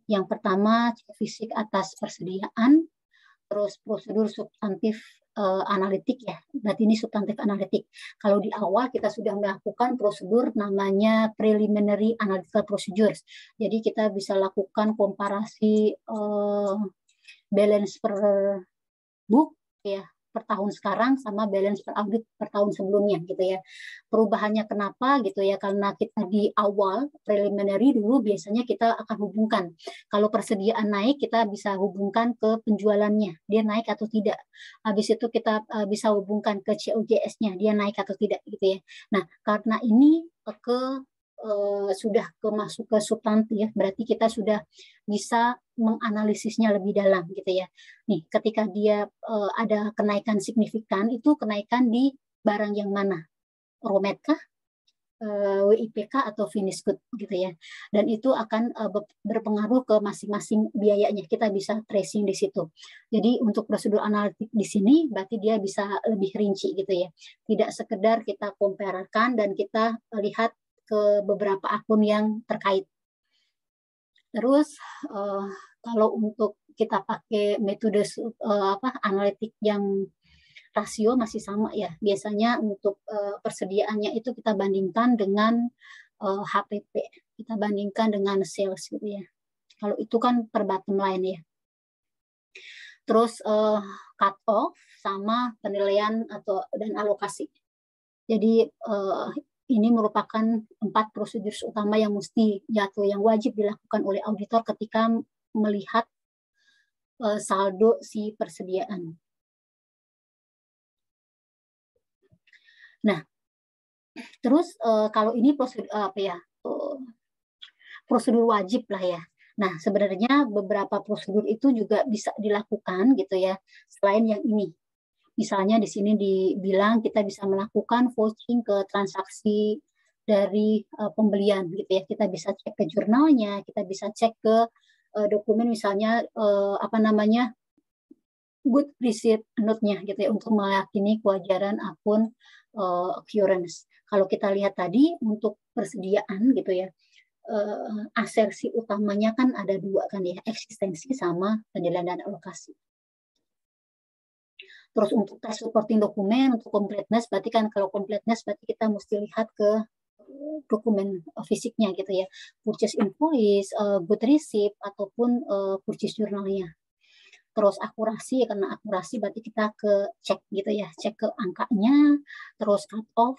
Yang pertama, cek fisik atas persediaan, terus prosedur substantif analitik ya. Berarti ini substantif analitik. Kalau di awal kita sudah melakukan prosedur namanya preliminary analytical procedures. Jadi kita bisa lakukan komparasi balance per book ya, per tahun sekarang sama balance per audit per tahun sebelumnya gitu ya. Perubahannya kenapa gitu ya, karena kita di awal preliminary dulu biasanya kita akan hubungkan. Kalau persediaan naik kita bisa hubungkan ke penjualannya, dia naik atau tidak. Habis itu kita bisa hubungkan ke COGS-nya, dia naik atau tidak gitu ya. Nah, karena ini sudah masuk ke substantif, berarti kita sudah bisa menganalisisnya lebih dalam gitu ya. Nih, ketika dia ada kenaikan signifikan, itu kenaikan di barang yang mana? Raw mat kah? WIP atau finish good gitu ya. Dan itu akan berpengaruh ke masing-masing biayanya. Kita bisa tracing di situ. Jadi untuk prosedur analitik di sini berarti dia bisa lebih rinci gitu ya. Tidak sekedar kita comparekan dan kita lihat ke beberapa akun yang terkait. Terus kalau untuk kita pakai metode analitik yang rasio masih sama ya. Biasanya untuk persediaannya itu kita bandingkan dengan HPP, kita bandingkan dengan sales gitu ya. Kalau itu kan per bottom line ya. Terus cut off sama penilaian dan alokasi. Jadi ini merupakan 4 prosedur utama yang mesti atau yang wajib dilakukan oleh auditor ketika melihat saldo si persediaan. Nah, terus kalau ini prosedur prosedur wajib lah ya. Nah, sebenarnya beberapa prosedur itu juga bisa dilakukan gitu ya, selain yang ini. Misalnya di sini dibilang kita bisa melakukan vouching ke transaksi dari pembelian gitu ya. Kita bisa cek ke jurnalnya, kita bisa cek ke dokumen misalnya good receipt note-nya gitu ya untuk meyakini kewajaran akun occurrence. Kalau kita lihat tadi untuk persediaan gitu ya, asersi utamanya kan ada 2 kan ya, eksistensi sama penilaian dan alokasi. Terus untuk tes supporting dokumen, untuk completeness, berarti kan kalau completeness berarti kita mesti lihat ke dokumen fisiknya gitu ya, purchase invoice, good receipt, ataupun purchase journalnya. Terus akurasi, karena akurasi berarti kita cek gitu ya, cek ke angkanya. Terus cut off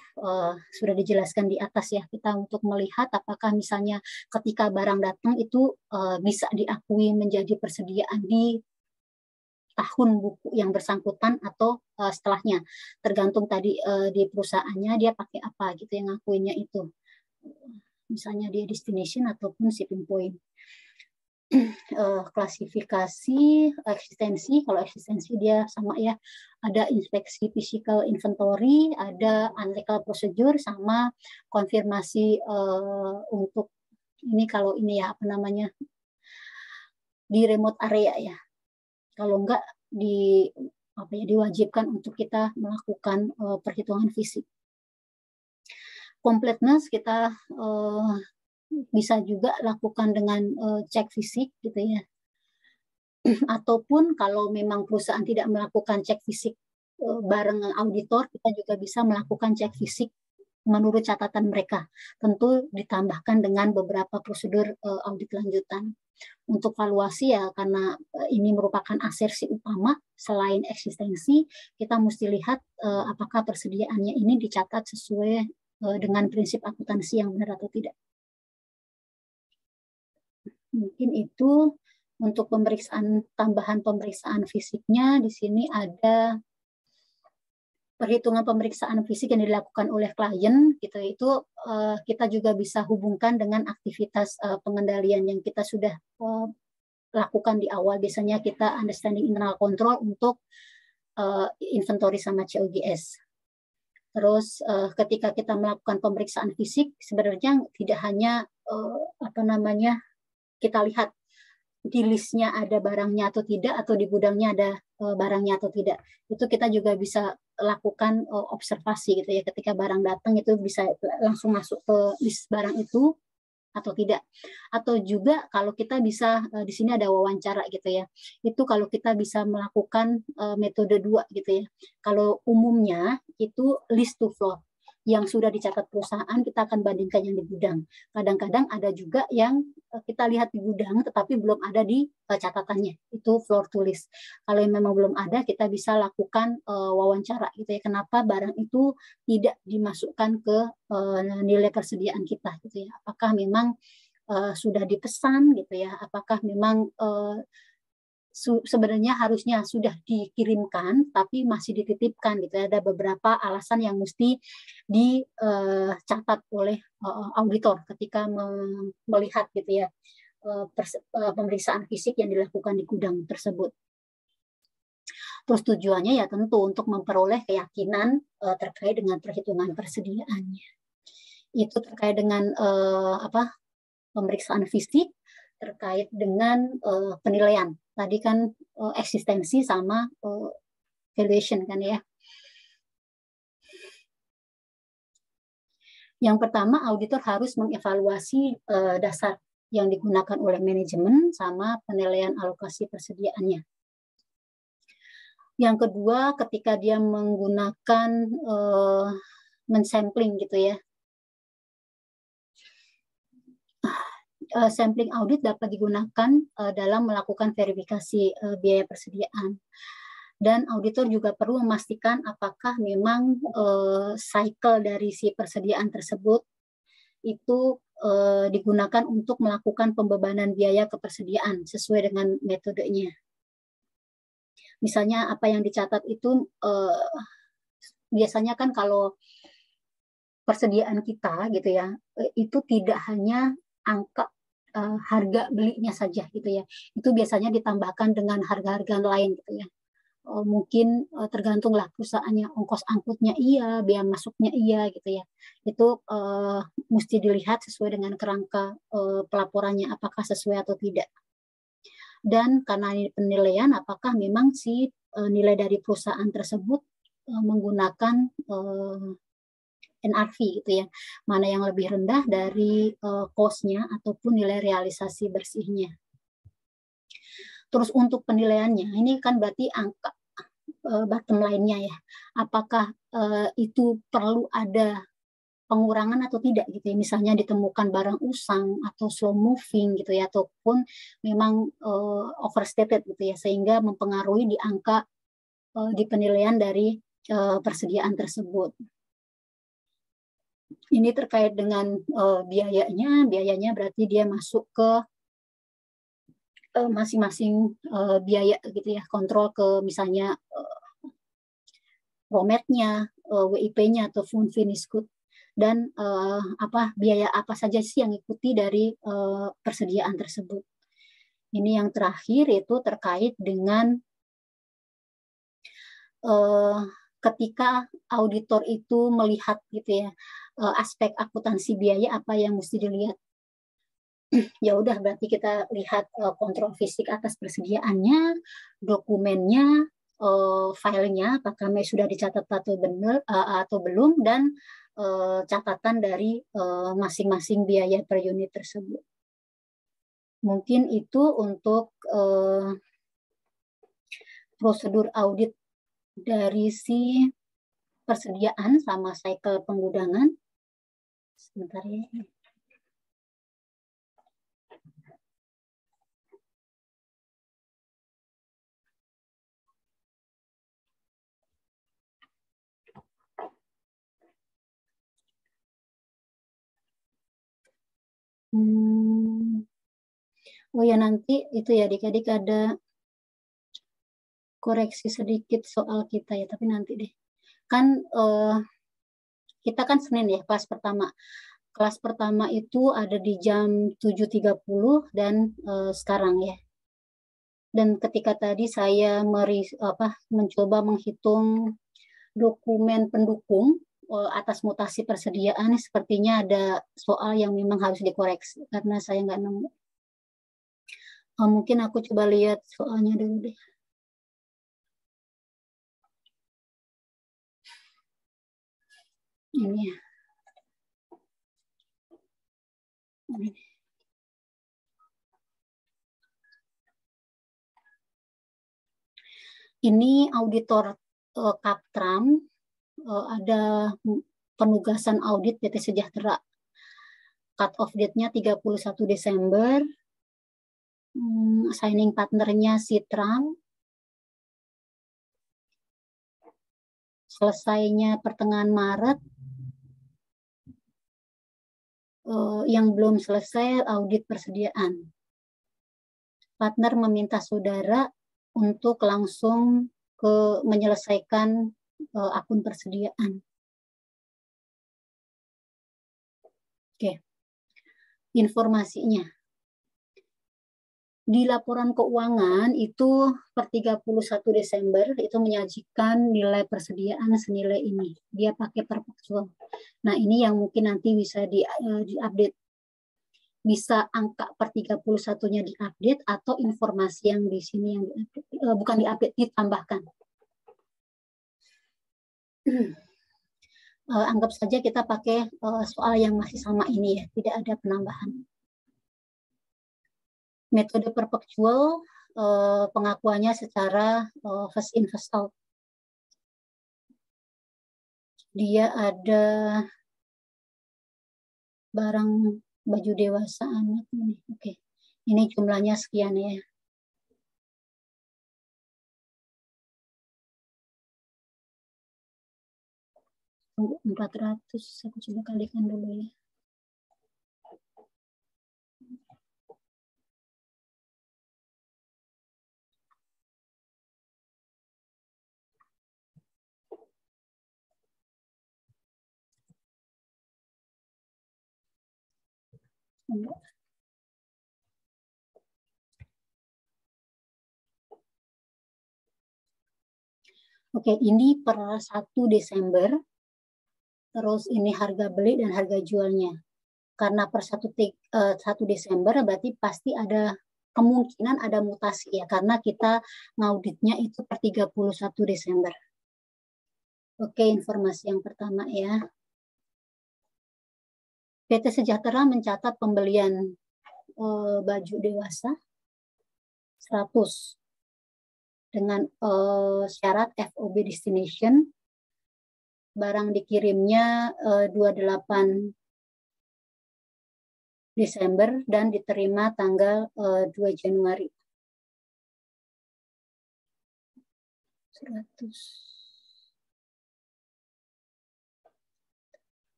sudah dijelaskan di atas ya, kita untuk melihat apakah misalnya ketika barang datang itu bisa diakui menjadi persediaan di tahun buku yang bersangkutan atau setelahnya, tergantung tadi di perusahaannya dia pakai apa gitu yang ngakuinnya itu, misalnya dia destination ataupun shipping point. Klasifikasi eksistensi, kalau eksistensi dia sama ya, ada inspeksi physical inventory, ada analytical procedure, sama konfirmasi untuk ini kalau ini ya di remote area ya. Kalau enggak diwajibkan untuk kita melakukan perhitungan fisik. Completeness kita bisa juga lakukan dengan cek fisik gitu ya. Ataupun kalau memang perusahaan tidak melakukan cek fisik bareng auditor, kita juga bisa melakukan cek fisik menurut catatan mereka. Tentu ditambahkan dengan beberapa prosedur audit lanjutan. Untuk valuasi ya, karena ini merupakan asersi utama selain eksistensi, kita mesti lihat apakah persediaannya ini dicatat sesuai dengan prinsip akuntansi yang benar atau tidak. Mungkin itu untuk tambahan pemeriksaan fisiknya. Di sini ada perhitungan pemeriksaan fisik yang dilakukan oleh klien gitu, itu kita juga bisa hubungkan dengan aktivitas pengendalian yang kita sudah lakukan di awal. Biasanya kita understanding internal control untuk inventory sama COGS. Terus ketika kita melakukan pemeriksaan fisik, sebenarnya tidak hanya kita lihat di listnya ada barangnya atau tidak, atau di gudangnya ada barangnya atau tidak. Itu kita juga bisa lakukan observasi gitu ya, ketika barang datang itu bisa langsung masuk ke list barang itu atau tidak. Atau juga kalau kita bisa di sini ada wawancara gitu ya, itu kalau kita bisa melakukan metode 2 gitu ya. Kalau umumnya itu list to floor. yang sudah dicatat perusahaan kita akan bandingkan yang di gudang. Kadang-kadang ada juga yang kita lihat di gudang tetapi belum ada di catatannya, itu floor to list. Kalau yang memang belum ada, kita bisa lakukan wawancara gitu ya, kenapa barang itu tidak dimasukkan ke nilai persediaan kita gitu ya. Apakah memang sudah dipesan gitu ya, apakah memang sebenarnya harusnya sudah dikirimkan tapi masih dititipkan gitu ya. Ada beberapa alasan yang mesti dicatat oleh auditor ketika melihat gitu ya pemeriksaan fisik yang dilakukan di gudang tersebut. Terus tujuannya ya tentu untuk memperoleh keyakinan terkait dengan perhitungan persediaannya. Itu terkait dengan pemeriksaan fisik, terkait dengan penilaian. Tadi kan eksistensi sama valuation kan ya. Yang pertama, auditor harus mengevaluasi dasar yang digunakan oleh manajemen sama penilaian alokasi persediaannya. Yang kedua, ketika dia menggunakan mensampling gitu ya. Sampling audit dapat digunakan dalam melakukan verifikasi biaya persediaan. Dan auditor juga perlu memastikan apakah memang cycle dari si persediaan tersebut itu digunakan untuk melakukan pembebanan biaya kepersediaan sesuai dengan metodenya. Misalnya apa yang dicatat itu biasanya kan kalau persediaan kita gitu ya, itu tidak hanya angka harga belinya saja gitu ya. Itu biasanya ditambahkan dengan harga-harga lain gitu ya. Mungkin tergantunglah perusahaannya, ongkos angkutnya iya, biaya masuknya iya gitu ya. Itu mesti dilihat sesuai dengan kerangka pelaporannya apakah sesuai atau tidak. Dan karena penilaian apakah memang si nilai dari perusahaan tersebut menggunakan NRV gitu ya, mana yang lebih rendah dari cost-nya ataupun nilai realisasi bersihnya. Terus untuk penilaiannya, ini kan berarti angka bottom line-nya ya, apakah itu perlu ada pengurangan atau tidak gitu ya, misalnya ditemukan barang usang atau slow moving gitu ya, ataupun memang overstated gitu ya, sehingga mempengaruhi di angka di penilaian dari persediaan tersebut. Ini terkait dengan biayanya berarti dia masuk ke masing-masing biaya gitu ya, kontrol ke misalnya ROMET-nya, WIP-nya atau Fund Finished Good, dan biaya apa saja sih yang ikuti dari persediaan tersebut. Ini yang terakhir itu terkait dengan ketika auditor itu melihat gitu ya aspek akuntansi biaya apa yang mesti dilihat. Ya udah berarti kita lihat kontrol fisik atas persediaannya, dokumennya, filenya apakah sudah dicatat atau benar atau belum, dan catatan dari masing-masing biaya per unit tersebut. Mungkin itu untuk prosedur audit dari si persediaan sama cycle penggudangan. Sebentar ya. Oh ya, nanti itu ya adik-adik ada koreksi sedikit soal kita ya, tapi nanti deh. Kan kita kan Senin ya kelas pertama. Kelas pertama itu ada di jam 7.30 dan sekarang ya. Dan ketika tadi saya mencoba menghitung dokumen pendukung atas mutasi persediaan, sepertinya ada soal yang memang harus dikoreksi karena saya nggak nemu. Mungkin aku coba lihat soalnya dulu deh. Ini ya. Ini auditor Kaptram ada penugasan audit PT Sejahtera. Cut off date-nya 31 Desember. Signing partnernya Citram. Selesainya pertengahan Maret. Yang belum selesai audit persediaan. Partner meminta saudara untuk langsung menyelesaikan akun persediaan. Oke. Informasinya. Di laporan keuangan itu per 31 Desember itu menyajikan nilai persediaan senilai ini. Dia pakai perpaksual. Nah, ini yang mungkin nanti bisa diupdate. Bisa angka per 31-nya diupdate atau informasi yang di sini yang bukan diupdate, ditambahkan. Anggap saja kita pakai soal yang masih sama ini ya, tidak ada penambahan. Metode perpetual pengakuannya secara first in first out. Dia ada barang baju dewasa anak ini. Oke. Ini jumlahnya sekian ya. Tunggu 400, aku coba kalikan dulu ya. Oke, ini per 1 Desember. Terus ini harga beli dan harga jualnya. Karena per 1 Desember berarti pasti ada kemungkinan ada mutasi ya. Karena kita ngauditnya itu per 31 Desember. Oke, informasi yang pertama ya. PT Sejahtera mencatat pembelian baju dewasa 100 dengan syarat FOB destination. Barang dikirimnya 28 Desember dan diterima tanggal 2 Januari. 100.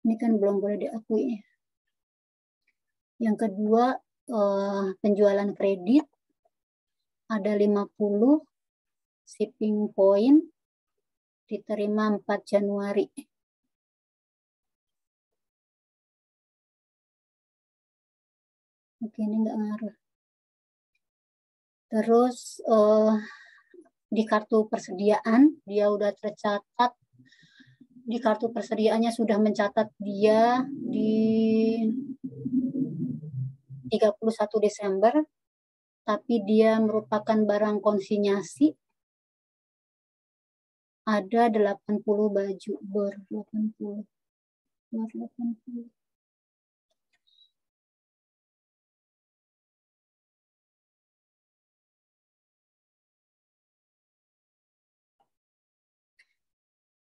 Ini kan belum boleh diakui. Yang kedua, penjualan kredit ada 50 shipping point diterima 4 Januari. Oke, ini nggak ngaruh. Terus di kartu persediaan dia udah tercatat. Di kartu persediaannya sudah mencatat dia di 31 Desember, tapi dia merupakan barang konsinyasi. Ada 80 baju, ber 80. Ber 80.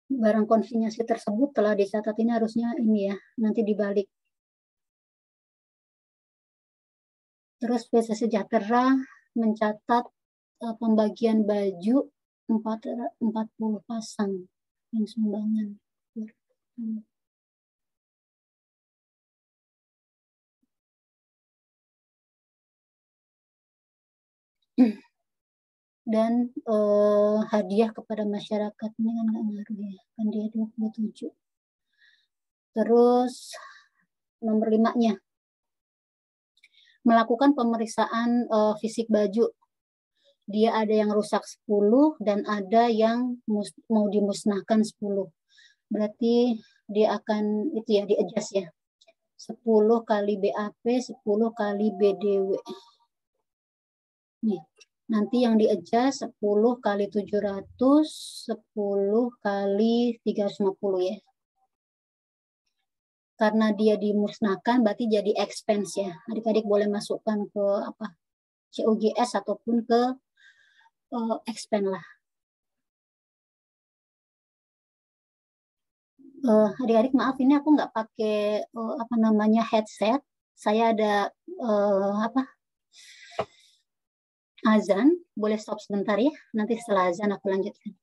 Barang konsinyasi tersebut telah dicatat, ini harusnya ini ya, nanti dibalik. Terus PT Sejahtera mencatat pembagian baju 40 pasang yang sumbangan. Dan hadiah kepada masyarakat ini kan nggak ngaruh ya, kan dia 27. Terus nomor 5-nya melakukan pemeriksaan fisik baju. Dia ada yang rusak 10 dan ada yang mau dimusnahkan 10. Berarti dia akan itu ya, di-adjust ya. 10 kali BAP, 10 kali BDW. Nih, nanti yang di-adjust 10 kali 700, 10 kali 350 ya. Karena dia dimusnahkan berarti jadi expense ya. Adik-adik boleh masukkan ke apa? COGS ataupun ke expense lah. Adik-adik maaf ini aku nggak pakai apa namanya headset. Saya ada apa azan. Boleh stop sebentar ya. Nanti setelah azan aku lanjutkan.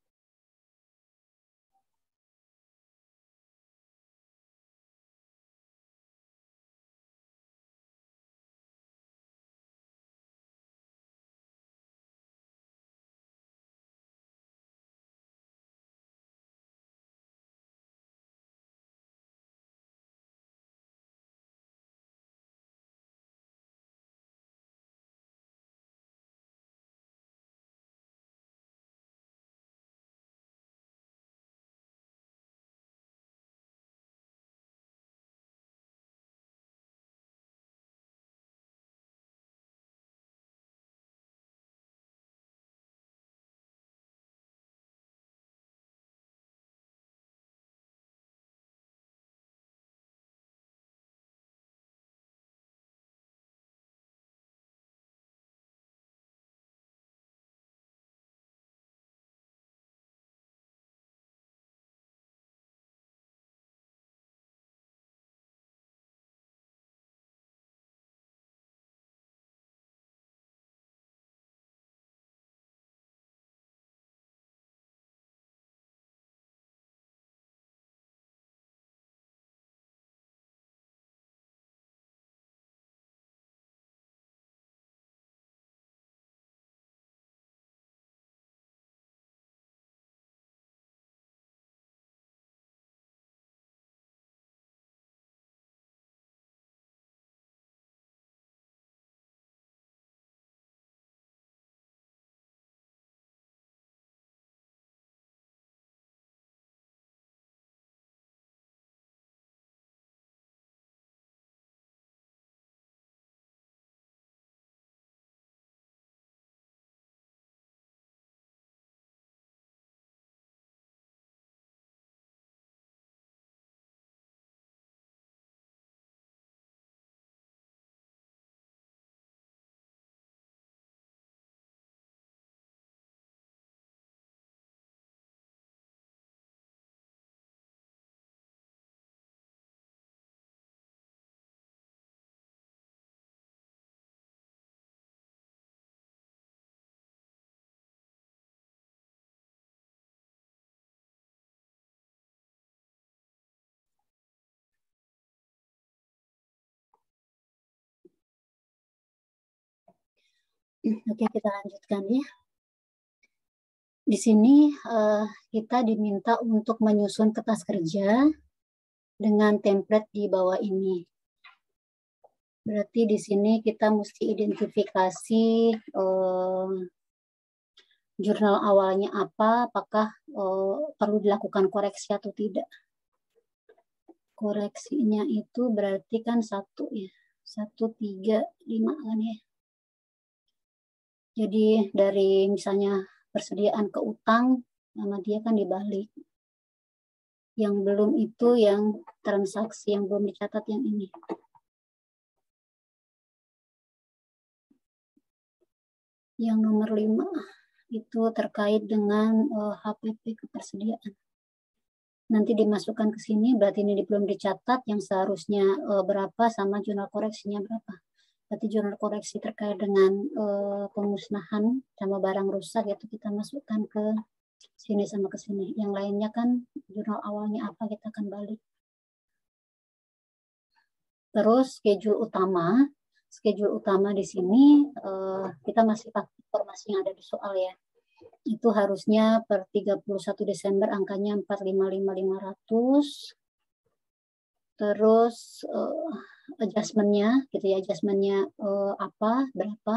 Oke, kita lanjutkan ya. Di sini kita diminta untuk menyusun kertas kerja dengan template di bawah ini. Berarti di sini kita mesti identifikasi jurnal awalnya apa, apakah perlu dilakukan koreksi atau tidak. Koreksinya itu berarti kan 1 ya, 135 kan ya. Jadi dari misalnya persediaan ke utang, nama dia kan dibalik. Yang belum itu yang transaksi yang belum dicatat yang ini. Yang nomor 5 itu terkait dengan HPP ketersediaan. Nanti dimasukkan ke sini, berarti ini belum dicatat, yang seharusnya berapa sama jurnal koreksinya berapa. Berarti jurnal koreksi terkait dengan pemusnahan sama barang rusak itu kita masukkan ke sini sama ke sini. Yang lainnya kan jurnal awalnya apa kita akan balik. Terus schedule utama di sini kita masih pakai informasi yang ada di soal ya. Itu harusnya per 31 Desember angkanya 455.500. Terus adjustment-nya gitu ya, adjustment-nya apa, berapa.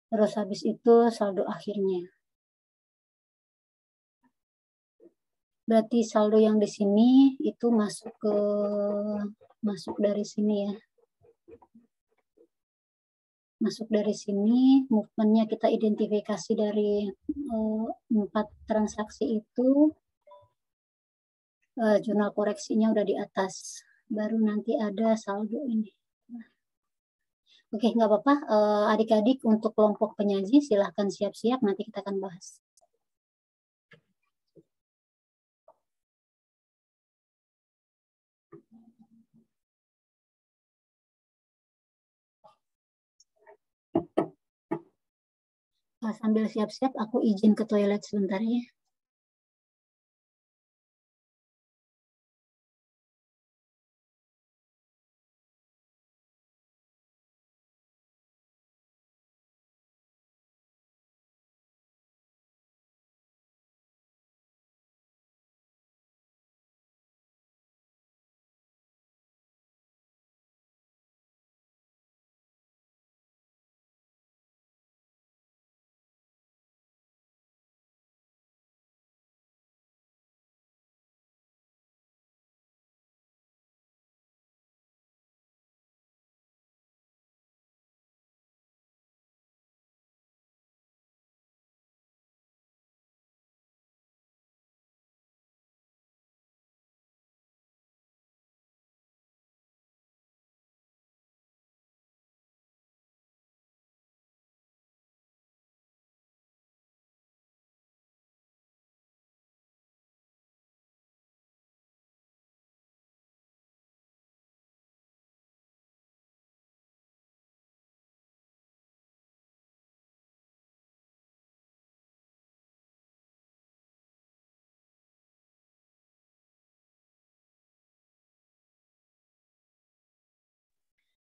Terus habis itu saldo akhirnya. Berarti saldo yang di sini itu masuk dari sini ya. Masuk dari sini, movement-nya kita identifikasi dari 4 transaksi itu, jurnal koreksinya udah di atas. Baru nanti ada saldo ini. Oke, nggak apa-apa. Adik-adik untuk kelompok penyaji silahkan siap-siap, nanti kita akan bahas. Sambil siap-siap, aku izin ke toilet sebentar ya.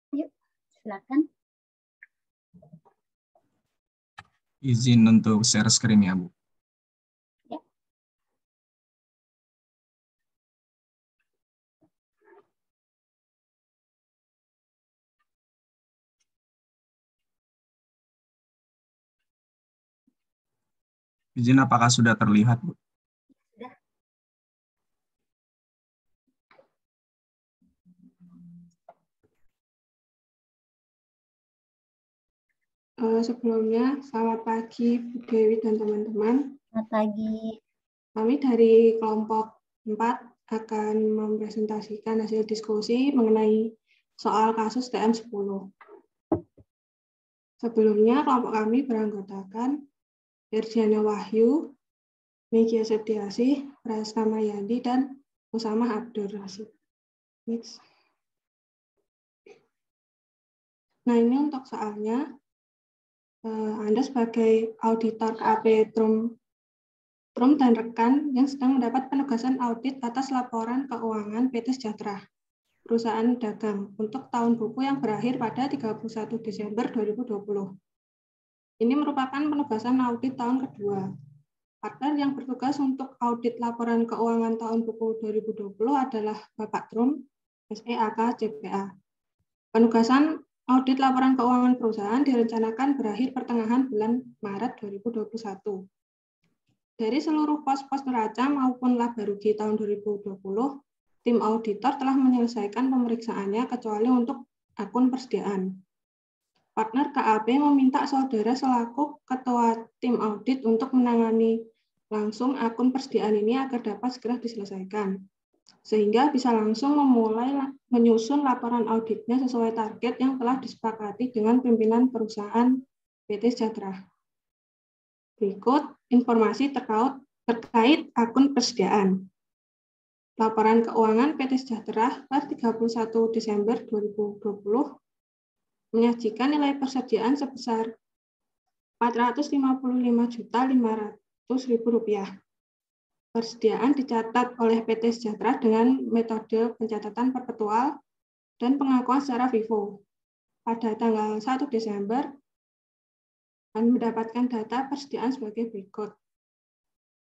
Yuk, silakan. Izin untuk share screen ya, Bu. Ya. Izin apakah sudah terlihat, Bu? Sudah. Sebelumnya, selamat pagi Bu Dewi dan teman-teman. Selamat pagi. Kami dari kelompok 4 akan mempresentasikan hasil diskusi mengenai soal kasus TM10. Sebelumnya, kelompok kami beranggotakan Irjana Wahyu, Megia Septiasih, Praska Mayandi, dan Usama Abdur Rasid. Next. Nah, ini untuk soalnya. Anda sebagai auditor KAP Trum dan rekan yang sedang mendapat penugasan audit atas laporan keuangan PT Sejahtera, perusahaan dagang, untuk tahun buku yang berakhir pada 31 Desember 2020. Ini merupakan penugasan audit tahun kedua. Partner yang bertugas untuk audit laporan keuangan tahun buku 2020 adalah Bapak Trum, SEAK, CPA. Penugasan audit laporan keuangan perusahaan direncanakan berakhir pertengahan bulan Maret 2021. Dari seluruh pos-pos neraca maupun laba rugi tahun 2020, tim auditor telah menyelesaikan pemeriksaannya kecuali untuk akun persediaan. Partner KAP meminta saudara selaku ketua tim audit untuk menangani langsung akun persediaan ini agar dapat segera diselesaikan, sehingga bisa langsung memulai menyusun laporan auditnya sesuai target yang telah disepakati dengan pimpinan perusahaan PT Sejahtera. Berikut informasi terkait akun persediaan. Laporan keuangan PT Sejahtera per 31 Desember 2020 menyajikan nilai persediaan sebesar Rp455.500.000. Persediaan dicatat oleh PT Sejahtera dengan metode pencatatan perpetual dan pengakuan secara FIFO. Pada tanggal 1 Desember, kami mendapatkan data persediaan sebagai berikut.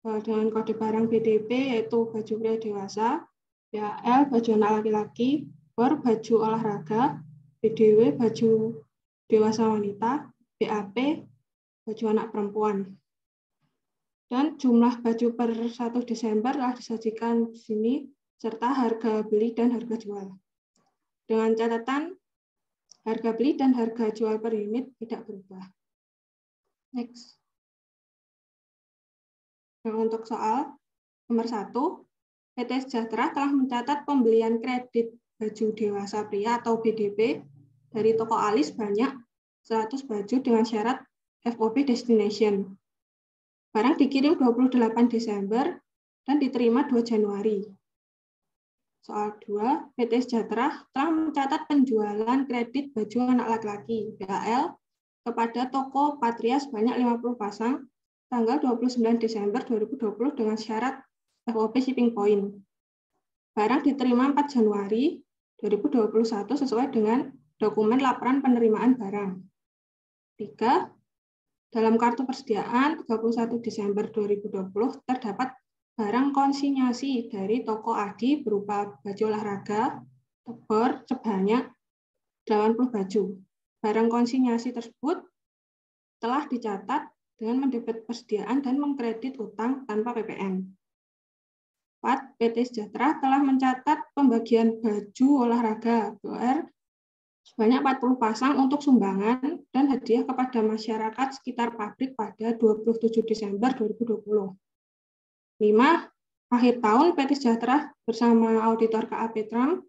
Dengan kode barang BDP yaitu baju pria dewasa, BAL baju anak laki-laki, BOR baju olahraga, BDW baju dewasa wanita, BAP baju anak perempuan. Dan jumlah baju per 1 Desember telah disajikan di sini, serta harga beli dan harga jual. Dengan catatan, harga beli dan harga jual per unit tidak berubah. Next. Nah, untuk soal nomor 1, PT Sejahtera telah mencatat pembelian kredit baju dewasa pria atau BDP dari toko alis sebanyak 100 baju dengan syarat FOB Destination. Barang dikirim 28 Desember dan diterima 2 Januari. Soal 2, PT Sejahtera telah mencatat penjualan kredit baju anak laki-laki BAL kepada toko Patria sebanyak 50 pasang tanggal 29 Desember 2020 dengan syarat FOB shipping point. Barang diterima 4 Januari 2021 sesuai dengan dokumen laporan penerimaan barang. 3. Dalam kartu persediaan 31 Desember 2020 terdapat barang konsinyasi dari toko Adi berupa baju olahraga, tebor sebanyak 80 baju. Barang konsinyasi tersebut telah dicatat dengan mendebit persediaan dan mengkredit utang tanpa PPN. 4. PT Sejahtera telah mencatat pembagian baju olahraga BOR sebanyak 40 pasang untuk sumbangan dan hadiah kepada masyarakat sekitar pabrik pada 27 Desember 2020. 5. Akhir tahun PT Sejahtera bersama auditor KAP Trump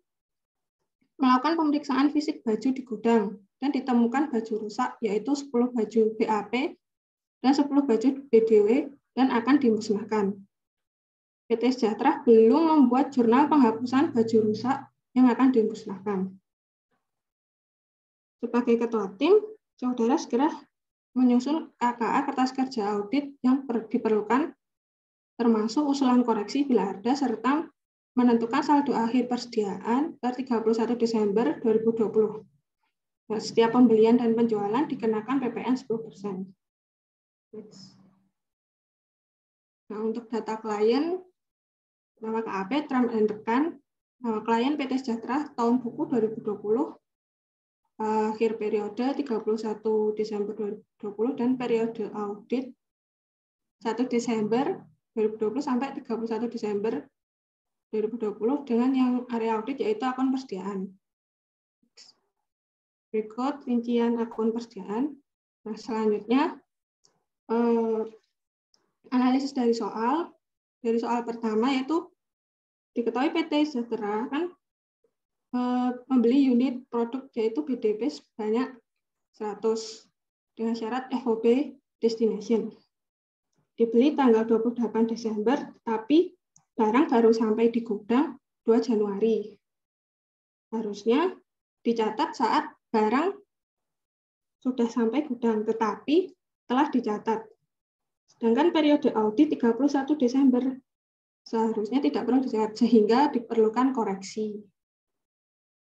melakukan pemeriksaan fisik baju di gudang dan ditemukan baju rusak yaitu 10 baju BAP dan 10 baju BDW dan akan dimusnahkan. PT Sejahtera belum membuat jurnal penghapusan baju rusak yang akan dimusnahkan. Sebagai ketua tim, saudara segera menyusun KKA kertas kerja audit yang diperlukan, termasuk usulan koreksi bila ada, serta menentukan saldo akhir persediaan per 31 Desember 2020. Nah, setiap pembelian dan penjualan dikenakan PPN 10%. Nah, untuk data klien, nama KAP, Trump & Rekan, nama klien PT Sejahtera tahun buku 2020, akhir periode 31 Desember 2020, dan periode audit 1 Desember 2020 sampai 31 Desember 2020 dengan yang area audit yaitu akun persediaan. Berikut rincian akun persediaan. Nah, selanjutnya analisis dari soal. Dari soal pertama yaitu diketahui PT Sejahtera kan membeli unit produk yaitu BDP sebanyak 100 dengan syarat FOB destination. Dibeli tanggal 28 Desember, tapi barang baru sampai di gudang 2 Januari. Harusnya dicatat saat barang sudah sampai gudang, tetapi telah dicatat. Sedangkan periode audit 31 Desember seharusnya tidak perlu dicatat, sehingga diperlukan koreksi.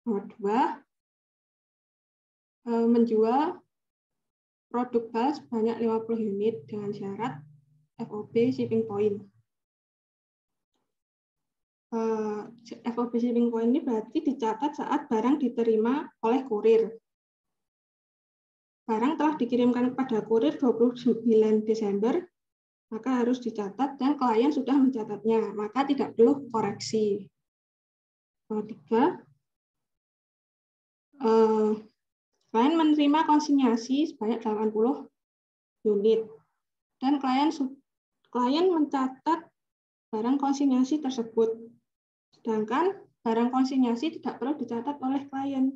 Nomor 2, menjual produk bulk sebanyak 50 unit dengan syarat FOB shipping point. FOB shipping point ini berarti dicatat saat barang diterima oleh kurir. Barang telah dikirimkan kepada kurir 29 Desember, maka harus dicatat dan klien sudah mencatatnya, maka tidak perlu koreksi. Nomor 3, klien menerima konsinyasi sebanyak 80 unit dan klien mencatat barang konsinyasi tersebut. Sedangkan barang konsinyasi tidak perlu dicatat oleh klien,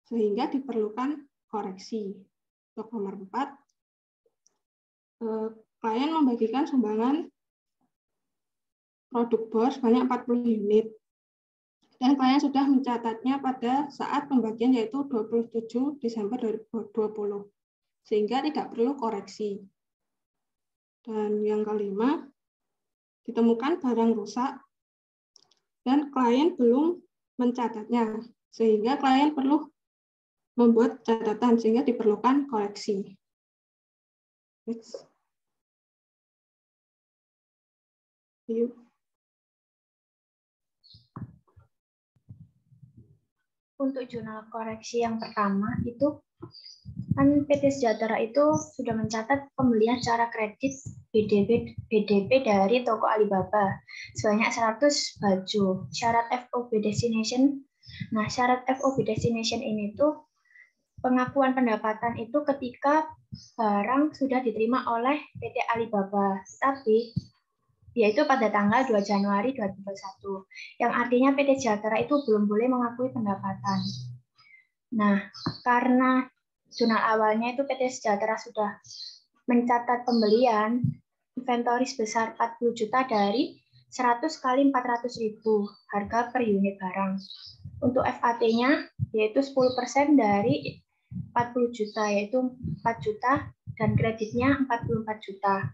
sehingga diperlukan koreksi. Untuk nomor 4, klien membagikan sumbangan produk BOR sebanyak 40 unit. Dan klien sudah mencatatnya pada saat pembagian yaitu 27 Desember 2020. Sehingga tidak perlu koreksi. Dan yang kelima, ditemukan barang rusak dan klien belum mencatatnya. Sehingga klien perlu membuat catatan sehingga diperlukan koreksi. Next. Untuk jurnal koreksi yang pertama itu kan PT Sejahtera itu sudah mencatat pembelian secara kredit BDP dari toko Alibaba sebanyak 100 baju. Syarat FOB destination. Nah, syarat FOB destination ini tuh pengakuan pendapatan itu ketika barang sudah diterima oleh PT Alibaba, tapi yaitu pada tanggal 2 Januari 2021, yang artinya PT Sejahtera itu belum boleh mengakui pendapatan. Nah, karena jurnal awalnya itu PT Sejahtera sudah mencatat pembelian inventory sebesar 40 juta dari 100 kali 400.000 harga per unit barang. Untuk FAT-nya yaitu 10% dari 40 juta, yaitu 4 juta dan kreditnya 44 juta.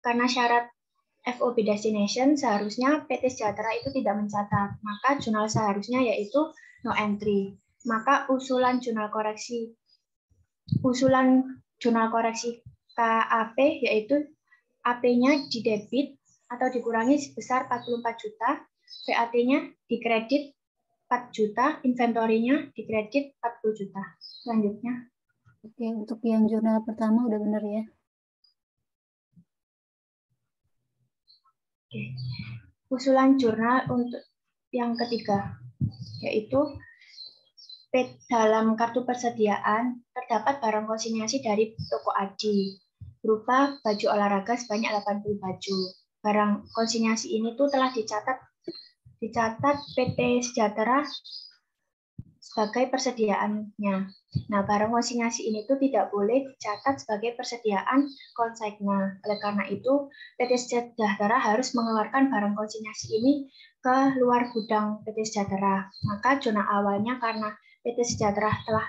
Karena syarat FOB Destination seharusnya PT Sejahtera itu tidak mencatat, maka jurnal seharusnya yaitu no entry. Maka usulan jurnal koreksi KAP yaitu AP-nya didebit atau dikurangi sebesar 44 juta, VAT-nya dikredit 4 juta, inventorinya dikredit 40 juta. Selanjutnya. Oke, untuk yang jurnal pertama udah benar ya. Oke. Usulan jurnal untuk yang ketiga, yaitu dalam kartu persediaan terdapat barang konsinyasi dari toko Adi berupa baju olahraga sebanyak 80 baju. Barang konsinyasi ini tuh telah dicatat PT Sejahtera sebagai persediaannya. Nah, barang konsinyasi ini tuh tidak boleh dicatat sebagai persediaan konsigna. Oleh karena itu, PT Sejahtera harus mengeluarkan barang konsinyasi ini ke luar gudang PT Sejahtera. Maka zona awalnya karena PT Sejahtera telah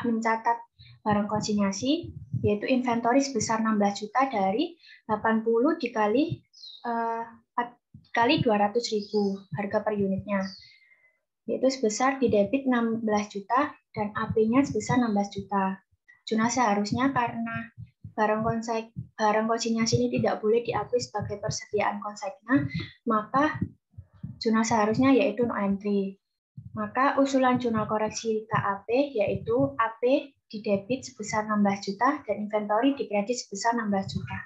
mencatat barang konsinyasi, yaitu inventory sebesar 16 juta dari 80 dikali 200.000 harga per unitnya, yaitu sebesar didebit 16 juta dan AP-nya sebesar 16 juta. Jurnal seharusnya karena barang konsinyasi ini tidak boleh diakui sebagai persediaan konsigna, maka jurnal seharusnya yaitu no entry. Maka usulan jurnal koreksi KAP yaitu AP didebit sebesar 16 juta dan inventory dikredit sebesar 16 juta.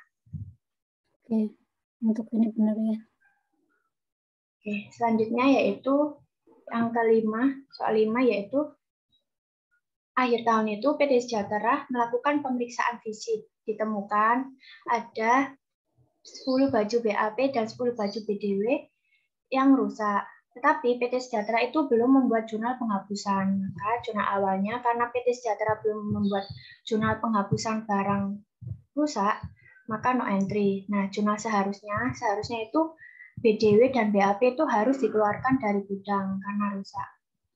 Oke, untuk ini benar ya. Oke, selanjutnya yaitu yang kelima, soal 5 yaitu akhir tahun itu PT Sejahtera melakukan pemeriksaan fisik. Ditemukan ada 10 baju BAP dan 10 baju BDW yang rusak. Tetapi PT Sejahtera itu belum membuat jurnal penghapusan. Maka jurnal awalnya karena PT Sejahtera belum membuat jurnal penghapusan barang rusak, maka no entry. Nah, jurnal seharusnya itu BDW dan BAP itu harus dikeluarkan dari gudang karena rusak.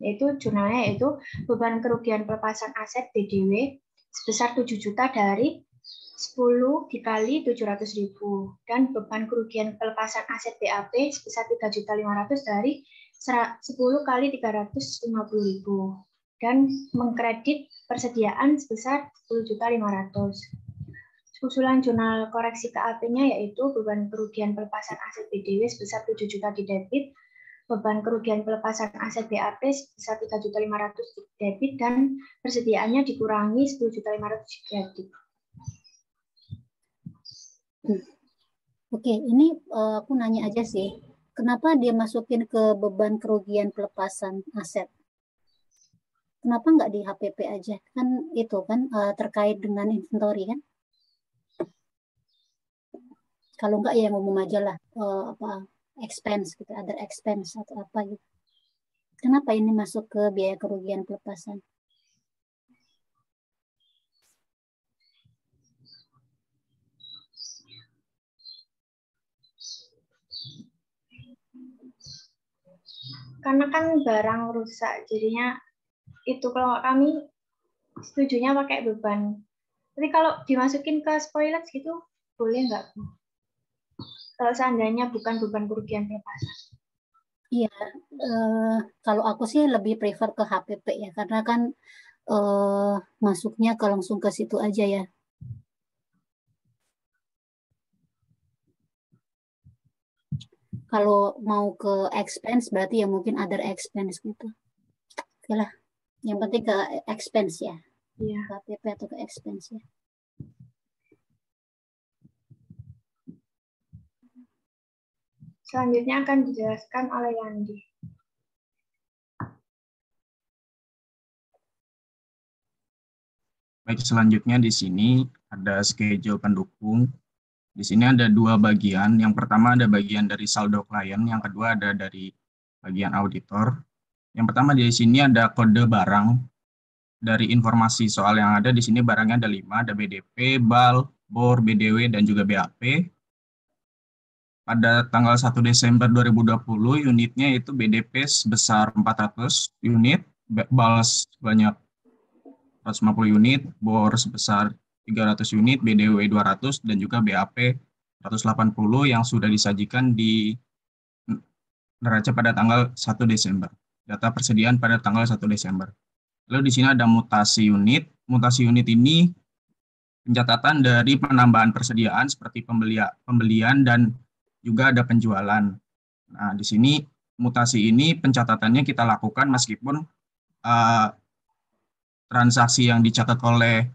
Yaitu jurnalnya yaitu beban kerugian pelepasan aset BDW sebesar 7 juta dari 10 dikali 700.000 dan beban kerugian pelepasan aset BAP sebesar 3.500.000 dari 10 kali 350.000 dan mengkredit persediaan sebesar 10.500.000. Usulan jurnal koreksi KAP-nya yaitu beban kerugian pelepasan aset BDW sebesar 7 juta didebit, beban kerugian pelepasan aset BAP sebesar 3.500.000 didebit dan persediaannya dikurangi 10.500.000 didebit. Oke, ini aku nanya aja sih, kenapa dia masukin ke beban kerugian pelepasan aset? Kenapa nggak di HPP aja? Kan itu kan terkait dengan inventory kan? Kalau nggak ya umum aja lah, expense gitu, other expense atau apa gitu. Kenapa ini masuk ke biaya kerugian pelepasan? Karena kan barang rusak, jadinya itu kalau kami setujunya pakai beban. Tapi kalau dimasukin ke spoilage gitu, boleh nggak? Kalau seandainya bukan beban kerugian pelepasan. Iya, kalau aku sih lebih prefer ke HPP ya, karena kan masuknya langsung ke situ aja ya. Kalau mau ke expense berarti ya mungkin other expense gitu. Oke lah, yang penting ke expense ya. Iya. Ke HPP atau ke expense ya. Selanjutnya akan dijelaskan oleh Yandi. Baik, selanjutnya di sini ada schedule pendukung. Di sini ada dua bagian. Yang pertama ada bagian dari saldo klien, yang kedua ada dari bagian auditor. Yang pertama di sini ada kode barang. Dari informasi soal yang ada di sini barangnya ada 5, ada BDP, BAL, BOR, BDW, dan juga BAP. Pada tanggal 1 Desember 2020, unitnya itu BDP sebesar 400 unit, BAL sebanyak 150 unit, BOR sebesar 300 unit, BDW 200, dan juga BAP 180 yang sudah disajikan di neraca pada tanggal 1 Desember. Data persediaan pada tanggal 1 Desember. Lalu di sini ada mutasi unit. Mutasi unit ini pencatatan dari penambahan persediaan seperti pembelian dan juga ada penjualan. Nah, di sini mutasi ini pencatatannya kita lakukan meskipun transaksi yang dicatat oleh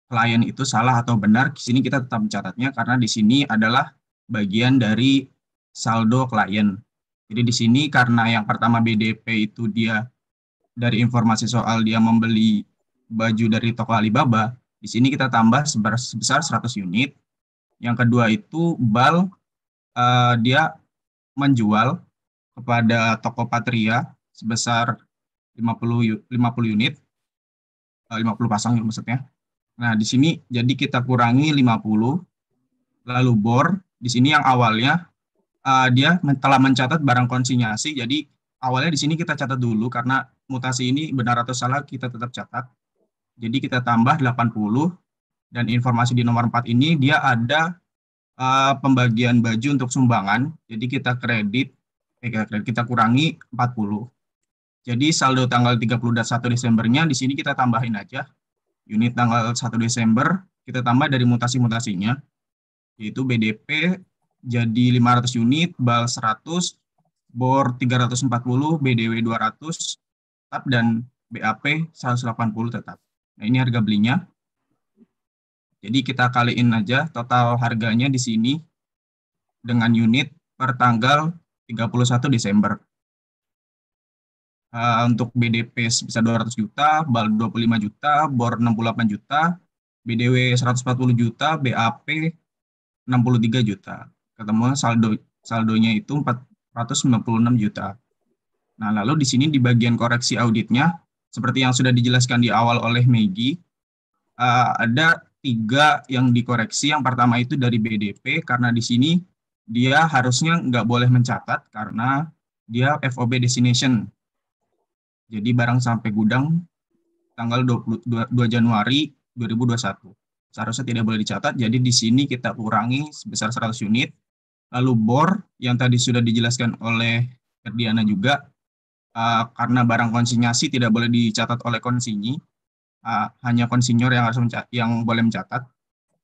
klien itu salah atau benar, di sini kita tetap mencatatnya karena di sini adalah bagian dari saldo klien. Jadi di sini karena yang pertama BDP itu dia dari informasi soal dia membeli baju dari toko Alibaba, di sini kita tambah sebesar 100 unit. Yang kedua itu BAL dia menjual kepada toko Patria sebesar 50 unit, 50 pasang maksudnya. Nah, di sini jadi kita kurangi 50, lalu BOR, di sini yang awalnya dia telah mencatat barang konsinyasi, jadi awalnya di sini kita catat dulu karena mutasi ini benar atau salah kita tetap catat. Jadi kita tambah 80, dan informasi di nomor 4 ini dia ada pembagian baju untuk sumbangan, jadi kita kita kurangi 40. Jadi saldo tanggal 31 Desembernya di sini kita tambahin aja. Unit tanggal 1 Desember kita tambah dari mutasi-mutasinya, yaitu BDP jadi 500 unit, BAL 100, BOR 340, BDW 200, tetap, dan BAP 180 tetap. Nah, ini harga belinya. Jadi kita kaliin aja total harganya di sini dengan unit per tanggal 31 Desember. Untuk BDP sebesar 200 juta, BAL 25 juta, BOR 68 juta, BDW 140 juta, BAP 63 juta. Ketemu saldonya itu 496 juta. Nah, lalu di sini di bagian koreksi auditnya, seperti yang sudah dijelaskan di awal oleh Maggie, ada 3 yang dikoreksi. Yang pertama itu dari BDP, karena di sini dia harusnya nggak boleh mencatat karena dia FOB destination. Jadi barang sampai gudang tanggal 22 Januari 2021. Seharusnya tidak boleh dicatat, jadi di sini kita kurangi sebesar 100 unit. Lalu BOR yang tadi sudah dijelaskan oleh Ferdiana juga, karena barang konsinyasi tidak boleh dicatat oleh konsinyi, hanya konsinyor yang boleh mencatat.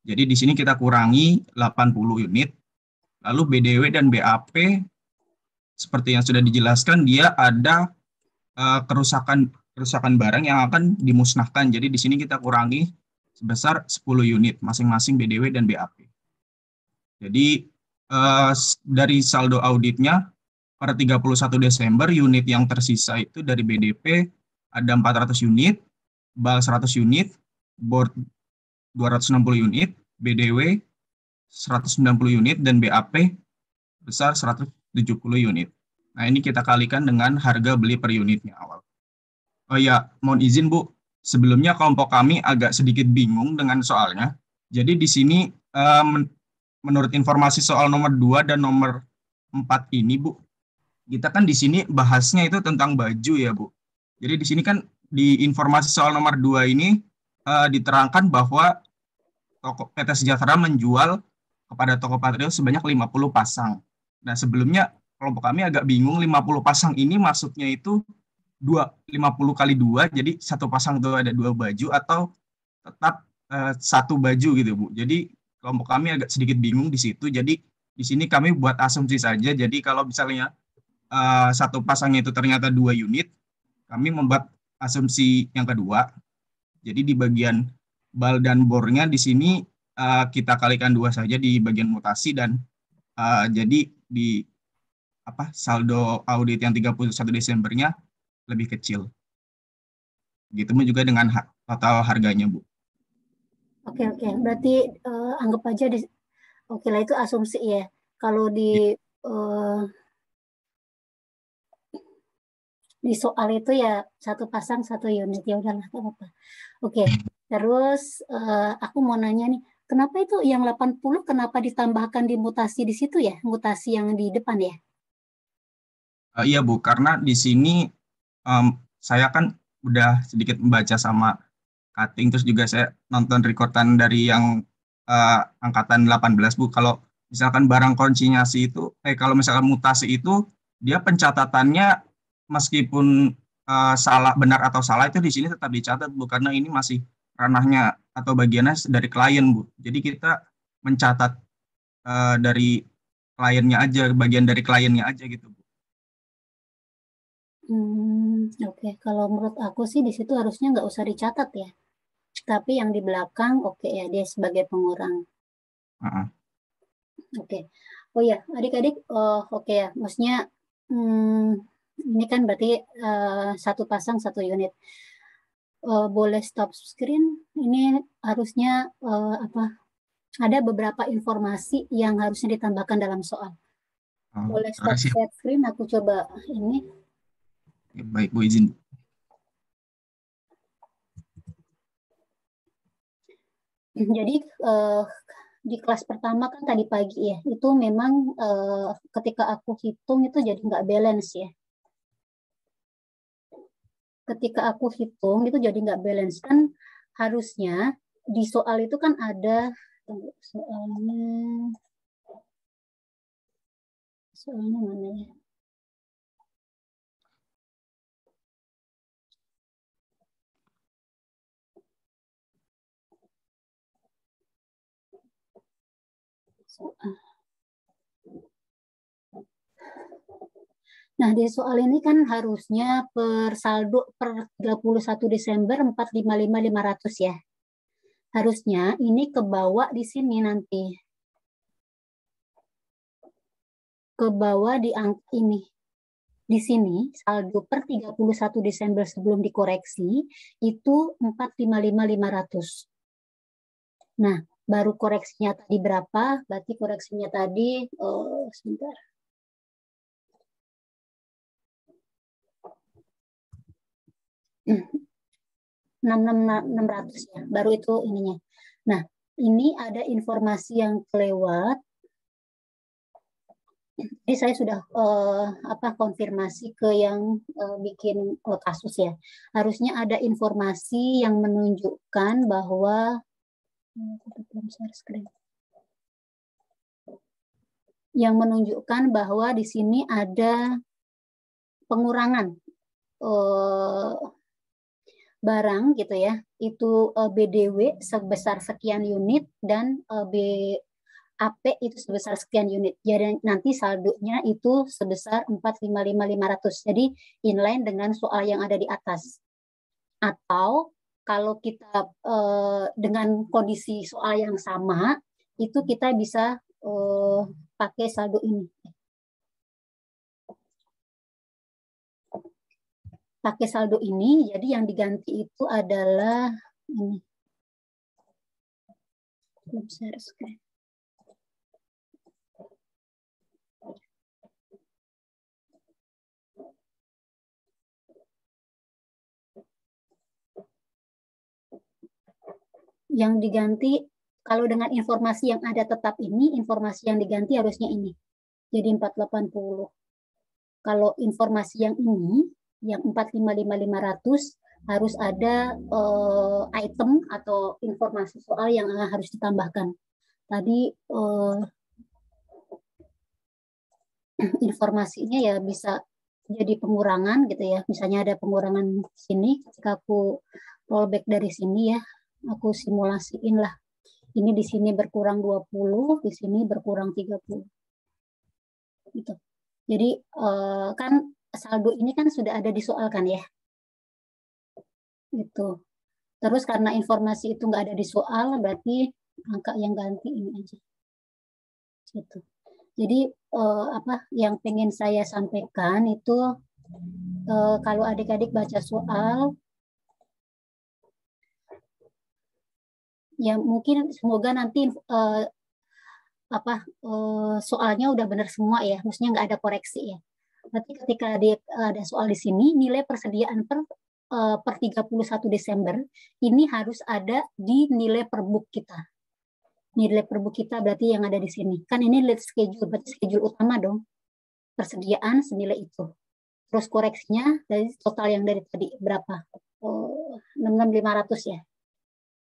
Jadi di sini kita kurangi 80 unit. Lalu BDW dan BAP, seperti yang sudah dijelaskan, dia ada kerusakan barang yang akan dimusnahkan. Jadi di sini kita kurangi sebesar 10 unit masing-masing BDW dan BAP. Jadi dari saldo auditnya pada 31 Desember unit yang tersisa itu dari BDP ada 400 unit, BAL 100 unit, BOR 260 unit, BDW 190 unit, dan BAP besar 170 unit. Nah, ini kita kalikan dengan harga beli per unitnya awal. Oh ya, mohon izin Bu, sebelumnya kelompok kami agak sedikit bingung dengan soalnya. Jadi di sini menurut informasi soal nomor 2 dan nomor 4 ini Bu, kita kan di sini bahasnya itu tentang baju ya Bu. Jadi di sini kan di informasi soal nomor 2 ini diterangkan bahwa PT Sejahtera menjual kepada toko Patrio sebanyak 50 pasang. Nah, sebelumnya kelompok kami agak bingung 50 pasang ini maksudnya itu 50 kali 2, jadi satu pasang itu ada 2 baju atau tetap satu baju gitu Bu. Jadi kelompok kami agak sedikit bingung di situ. Jadi di sini kami buat asumsi saja. Jadi kalau misalnya satu pasangnya itu ternyata 2 unit, kami membuat asumsi yang kedua. Jadi di bagian BAL dan BOR-nya di sini kita kalikan 2 saja di bagian mutasi, dan jadi di saldo audit yang 31 Desembernya lebih kecil. Gitu juga dengan total harganya, Bu. Oke. Berarti anggap aja oke lah, itu asumsi ya. Kalau di soal itu ya satu pasang satu unit, ya udahlah, nggak apa-apa. Oke. Terus aku mau nanya nih, kenapa itu yang 80 kenapa ditambahkan di mutasi di situ ya? Mutasi yang di depan ya? Iya Bu, karena di sini saya kan udah sedikit membaca sama cutting, terus juga saya nonton rekordan dari yang angkatan 18 Bu. Kalau misalkan barang konsinyasi itu, kalau misalkan mutasi itu, dia pencatatannya meskipun benar atau salah itu di sini tetap dicatat Bu, karena ini masih ranahnya atau bagiannya dari klien Bu. Jadi kita mencatat dari kliennya aja, bagian dari kliennya aja gitu Bu. Oke. Kalau menurut aku sih di situ harusnya nggak usah dicatat ya. Tapi yang di belakang oke ya, dia sebagai pengurang. Oke. Oh ya, adik-adik, oke ya. Maksudnya ini kan berarti satu pasang satu unit. Boleh stop screen. Ini harusnya ada beberapa informasi yang harusnya ditambahkan dalam soal. Boleh stop share screen. Aku coba ini. Ya, baik Bu, izin. Jadi di kelas pertama kan tadi pagi ya, itu memang ketika aku hitung itu jadi nggak balance ya. Ketika aku hitung itu jadi nggak balance, kan harusnya di soal itu kan ada soalnya mana ya? Nah, di soal ini kan harusnya per saldo per 31 Desember 455.500 ya. Harusnya ini kebawa di sini nanti. Kebawa di angka ini. Di sini saldo per 31 Desember sebelum dikoreksi itu 455.500. Nah, baru koreksinya tadi berapa? Berarti koreksinya tadi sebentar. 600 ya, baru itu ininya. Nah, ini ada informasi yang kelewat. Jadi saya sudah konfirmasi ke yang bikin kasus ya. Harusnya ada informasi yang menunjukkan bahwa di sini ada pengurangan barang gitu ya, itu BDW sebesar sekian unit dan BAP itu sebesar sekian unit. Jadi nanti saldonya itu sebesar 455.500. Jadi inline dengan soal yang ada di atas. Atau kalau kita dengan kondisi soal yang sama, itu kita bisa pakai saldo ini. Pakai saldo ini, jadi yang diganti itu adalah ini. Belum share screen. Yang diganti, kalau dengan informasi yang ada tetap ini, informasi yang diganti harusnya ini. Jadi 480. Kalau informasi yang ini, yang 455.500 harus ada item atau informasi soal yang harus ditambahkan. Tadi informasinya ya bisa jadi pengurangan gitu ya. Misalnya ada pengurangan di sini, ketika aku rollback dari sini ya, aku simulasiin lah. Ini di sini berkurang 20, di sini berkurang 30. Gitu. Jadi kan saldo ini kan sudah ada di soal kan ya. Gitu. Terus karena informasi itu nggak ada di soal, berarti angka yang ganti ini aja. Gitu. Jadi yang pengen saya sampaikan itu kalau adik-adik baca soal, ya mungkin semoga nanti soalnya udah benar semua ya, maksudnya nggak ada koreksi ya. Berarti ketika ada soal di sini, nilai persediaan per 31 Desember ini harus ada di nilai per book kita. Nilai per book kita berarti yang ada di sini. Kan ini lead schedule, berarti schedule utama dong. Persediaan senilai itu. terus koreksinya dari total yang dari tadi berapa? 6.500 ya.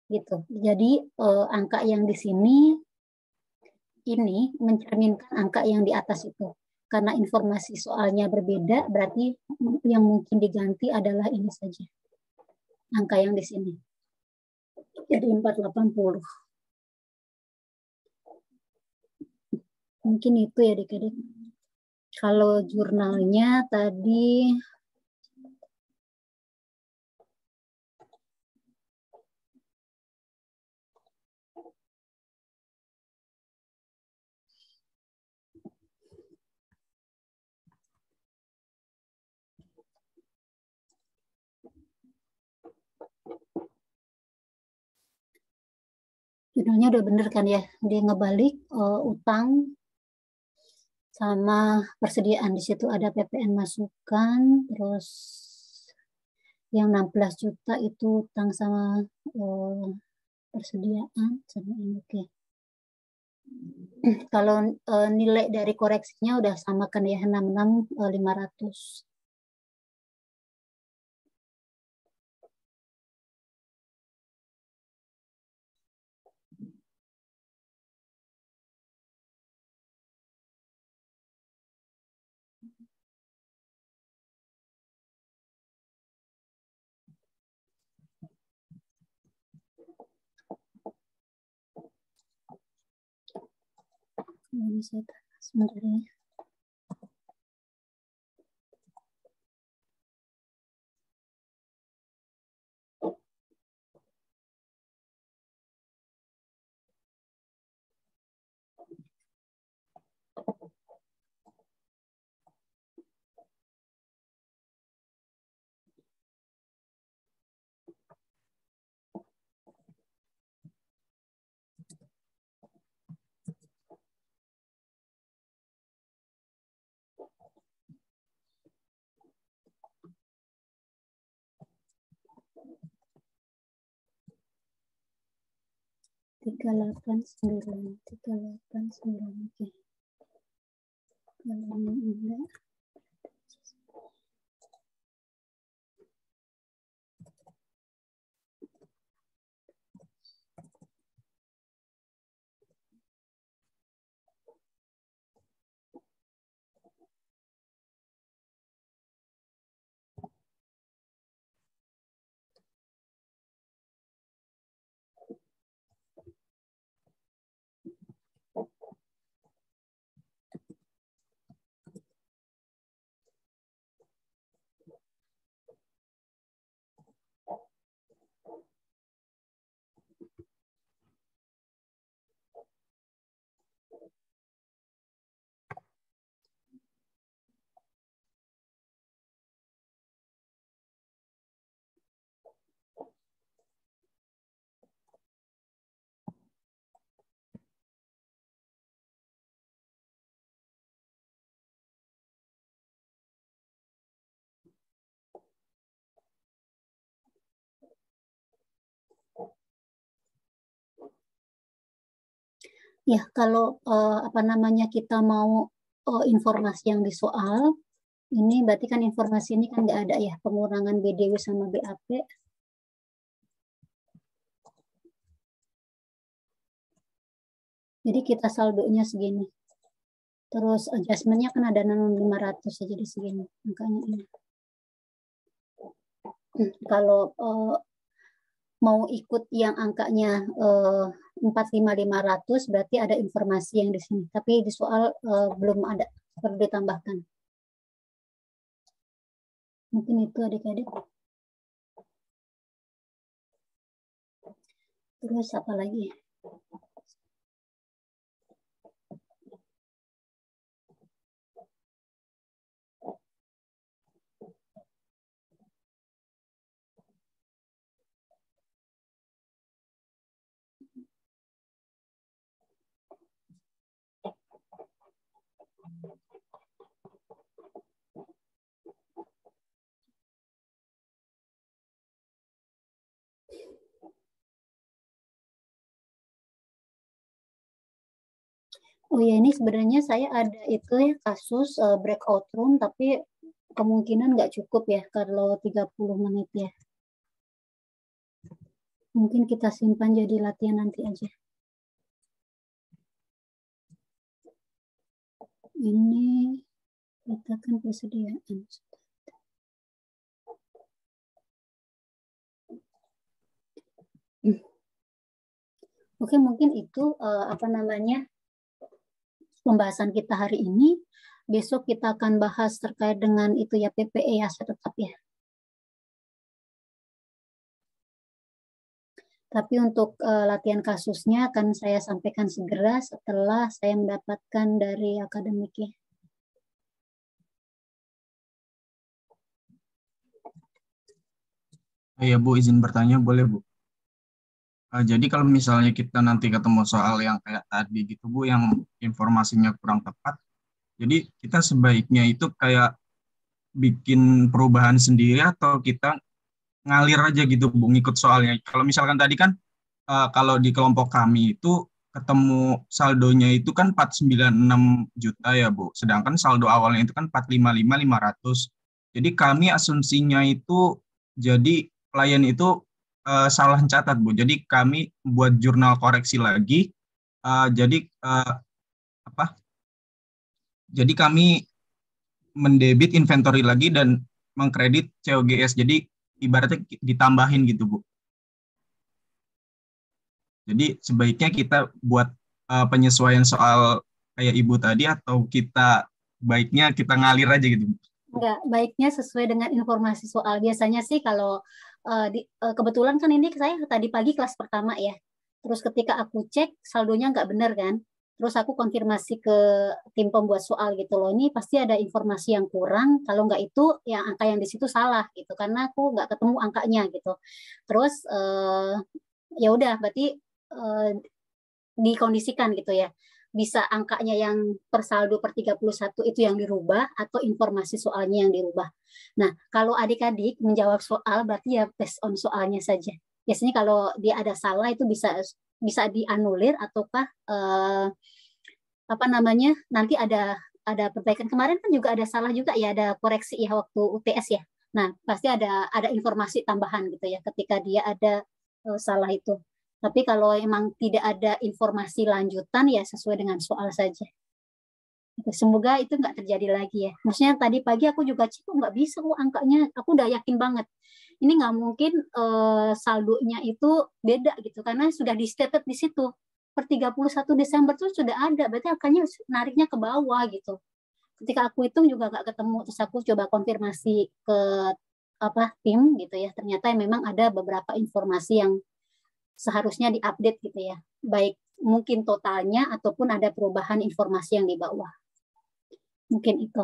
Gitu. Jadi angka yang di sini ini mencerminkan angka yang di atas itu. Karena informasi soalnya berbeda, berarti yang mungkin diganti adalah ini saja. Angka yang di sini. Jadi 480. Mungkin itu ya adik-adik. Kalau jurnalnya tadi jurnalnya udah bener kan ya? Dia ngebalik utang sama persediaan. Di situ ada PPN masukan, terus yang 16 juta itu utang sama persediaan sama ini. Oke. Kalau nilai dari koreksinya udah sama kan ya, 66.500. Ini saya sebentar ya. Tiga delapan sembilan. Oke. Kalau ini enggak. Ya, kalau apa namanya kita mau informasi yang di soal, ini berarti kan informasi ini kan nggak ada ya, pengurangan BDW sama BAP. Jadi kita saldonya segini. Terus adjustment-nya kan ada 6.500 ya, jadi segini angkanya ini. Kalau mau ikut yang angkanya 45.500 berarti ada informasi yang di sini. Tapi di soal belum ada, perlu ditambahkan. Mungkin itu adik-adik. Terus apa lagi? Oh ya, ini sebenarnya saya ada itu ya kasus breakout room, tapi kemungkinan nggak cukup ya kalau 30 menit ya. Mungkin kita simpan jadi latihan nanti aja. Ini kita kan persediaan. Oke, mungkin itu pembahasan kita hari ini. Besok kita akan bahas terkait dengan itu ya PPE ya, tetap ya. Tapi untuk latihan kasusnya akan saya sampaikan segera setelah saya mendapatkan dari akademiknya. Ya Bu, izin bertanya boleh Bu? Jadi kalau misalnya kita nanti ketemu soal yang kayak tadi gitu Bu, yang informasinya kurang tepat, jadi kita sebaiknya itu kayak bikin perubahan sendiri atau kita ngalir aja gitu Bu, ngikut soalnya. Kalau misalkan tadi kan kalau di kelompok kami itu ketemu saldonya itu kan 496 juta ya Bu, sedangkan saldo awalnya itu kan 455.500. Jadi kami asumsinya itu jadi klien itu salah catat Bu. Jadi kami buat jurnal koreksi lagi. Jadi kami mendebit inventory lagi dan mengkredit COGS. Jadi ibaratnya ditambahin gitu Bu. Jadi sebaiknya kita buat penyesuaian soal kayak Ibu tadi atau kita baiknya kita ngalir aja gitu Bu? Enggak, baiknya sesuai dengan informasi soal. Biasanya sih kalau kebetulan kan ini saya tadi pagi kelas pertama ya. Terus ketika aku cek saldonya nggak benar kan. Terus aku konfirmasi ke tim pembuat soal gitu loh. Ini pasti ada informasi yang kurang. Kalau nggak itu, yang angka yang di situ salah gitu. Karena aku nggak ketemu angkanya gitu. Terus ya udah, berarti dikondisikan gitu ya. Bisa angkanya yang per saldo per 31 itu yang dirubah atau informasi soalnya yang dirubah. Nah, kalau adik-adik menjawab soal berarti ya based on soalnya saja. Biasanya kalau dia ada salah itu bisa dianulir ataukah nanti ada perbaikan. Kemarin kan juga ada salah juga ya, ada koreksi ya waktu UTS ya. Nah, pasti ada informasi tambahan gitu ya ketika dia ada salah itu. Tapi kalau emang tidak ada informasi lanjutan ya sesuai dengan soal saja. Semoga itu nggak terjadi lagi ya. Maksudnya tadi pagi aku juga cek nggak bisa angkanya. Aku udah yakin banget. Ini nggak mungkin saldonya itu beda gitu karena sudah di-stated di situ. Per 31 Desember tuh sudah ada. Berarti angkanya nariknya ke bawah gitu. Ketika aku hitung juga nggak ketemu. Terus aku coba konfirmasi ke tim gitu ya. Ternyata memang ada beberapa informasi yang seharusnya diupdate gitu ya, baik mungkin totalnya ataupun ada perubahan informasi yang di bawah. Mungkin itu.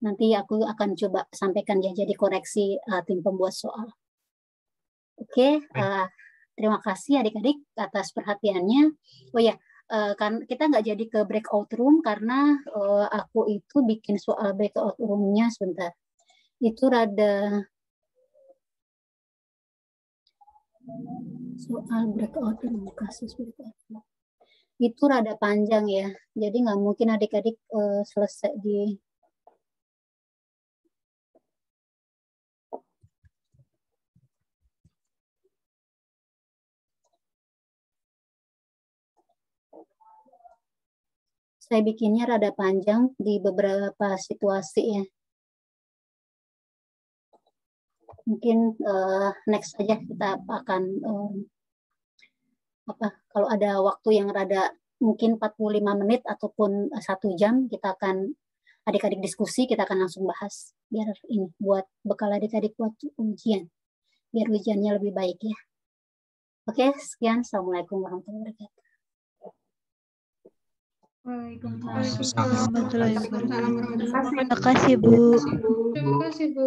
Nanti aku akan coba sampaikan ya, jadi koreksi tim pembuat soal. Oke, terima kasih adik-adik atas perhatiannya. Oh ya, kan kita nggak jadi ke breakout room karena aku itu bikin soal breakout roomnya sebentar. Itu rada soal breakout room, kasus breakout room. Itu rada panjang ya, jadi nggak mungkin adik-adik selesai di saya bikinnya rada panjang di beberapa situasi ya. Mungkin next aja kita akan kalau ada waktu yang rada mungkin 45 menit ataupun 1 jam kita akan adik-adik diskusi, kita akan langsung bahas biar ini buat bekal adik-adik buat ujian, biar ujiannya lebih baik ya. Oke, sekian. Assalamualaikum warahmatullahi wabarakatuh. Waalaikumsalam warahmatullahi wabarakatuh. Terima kasih Bu. Terima kasih Bu.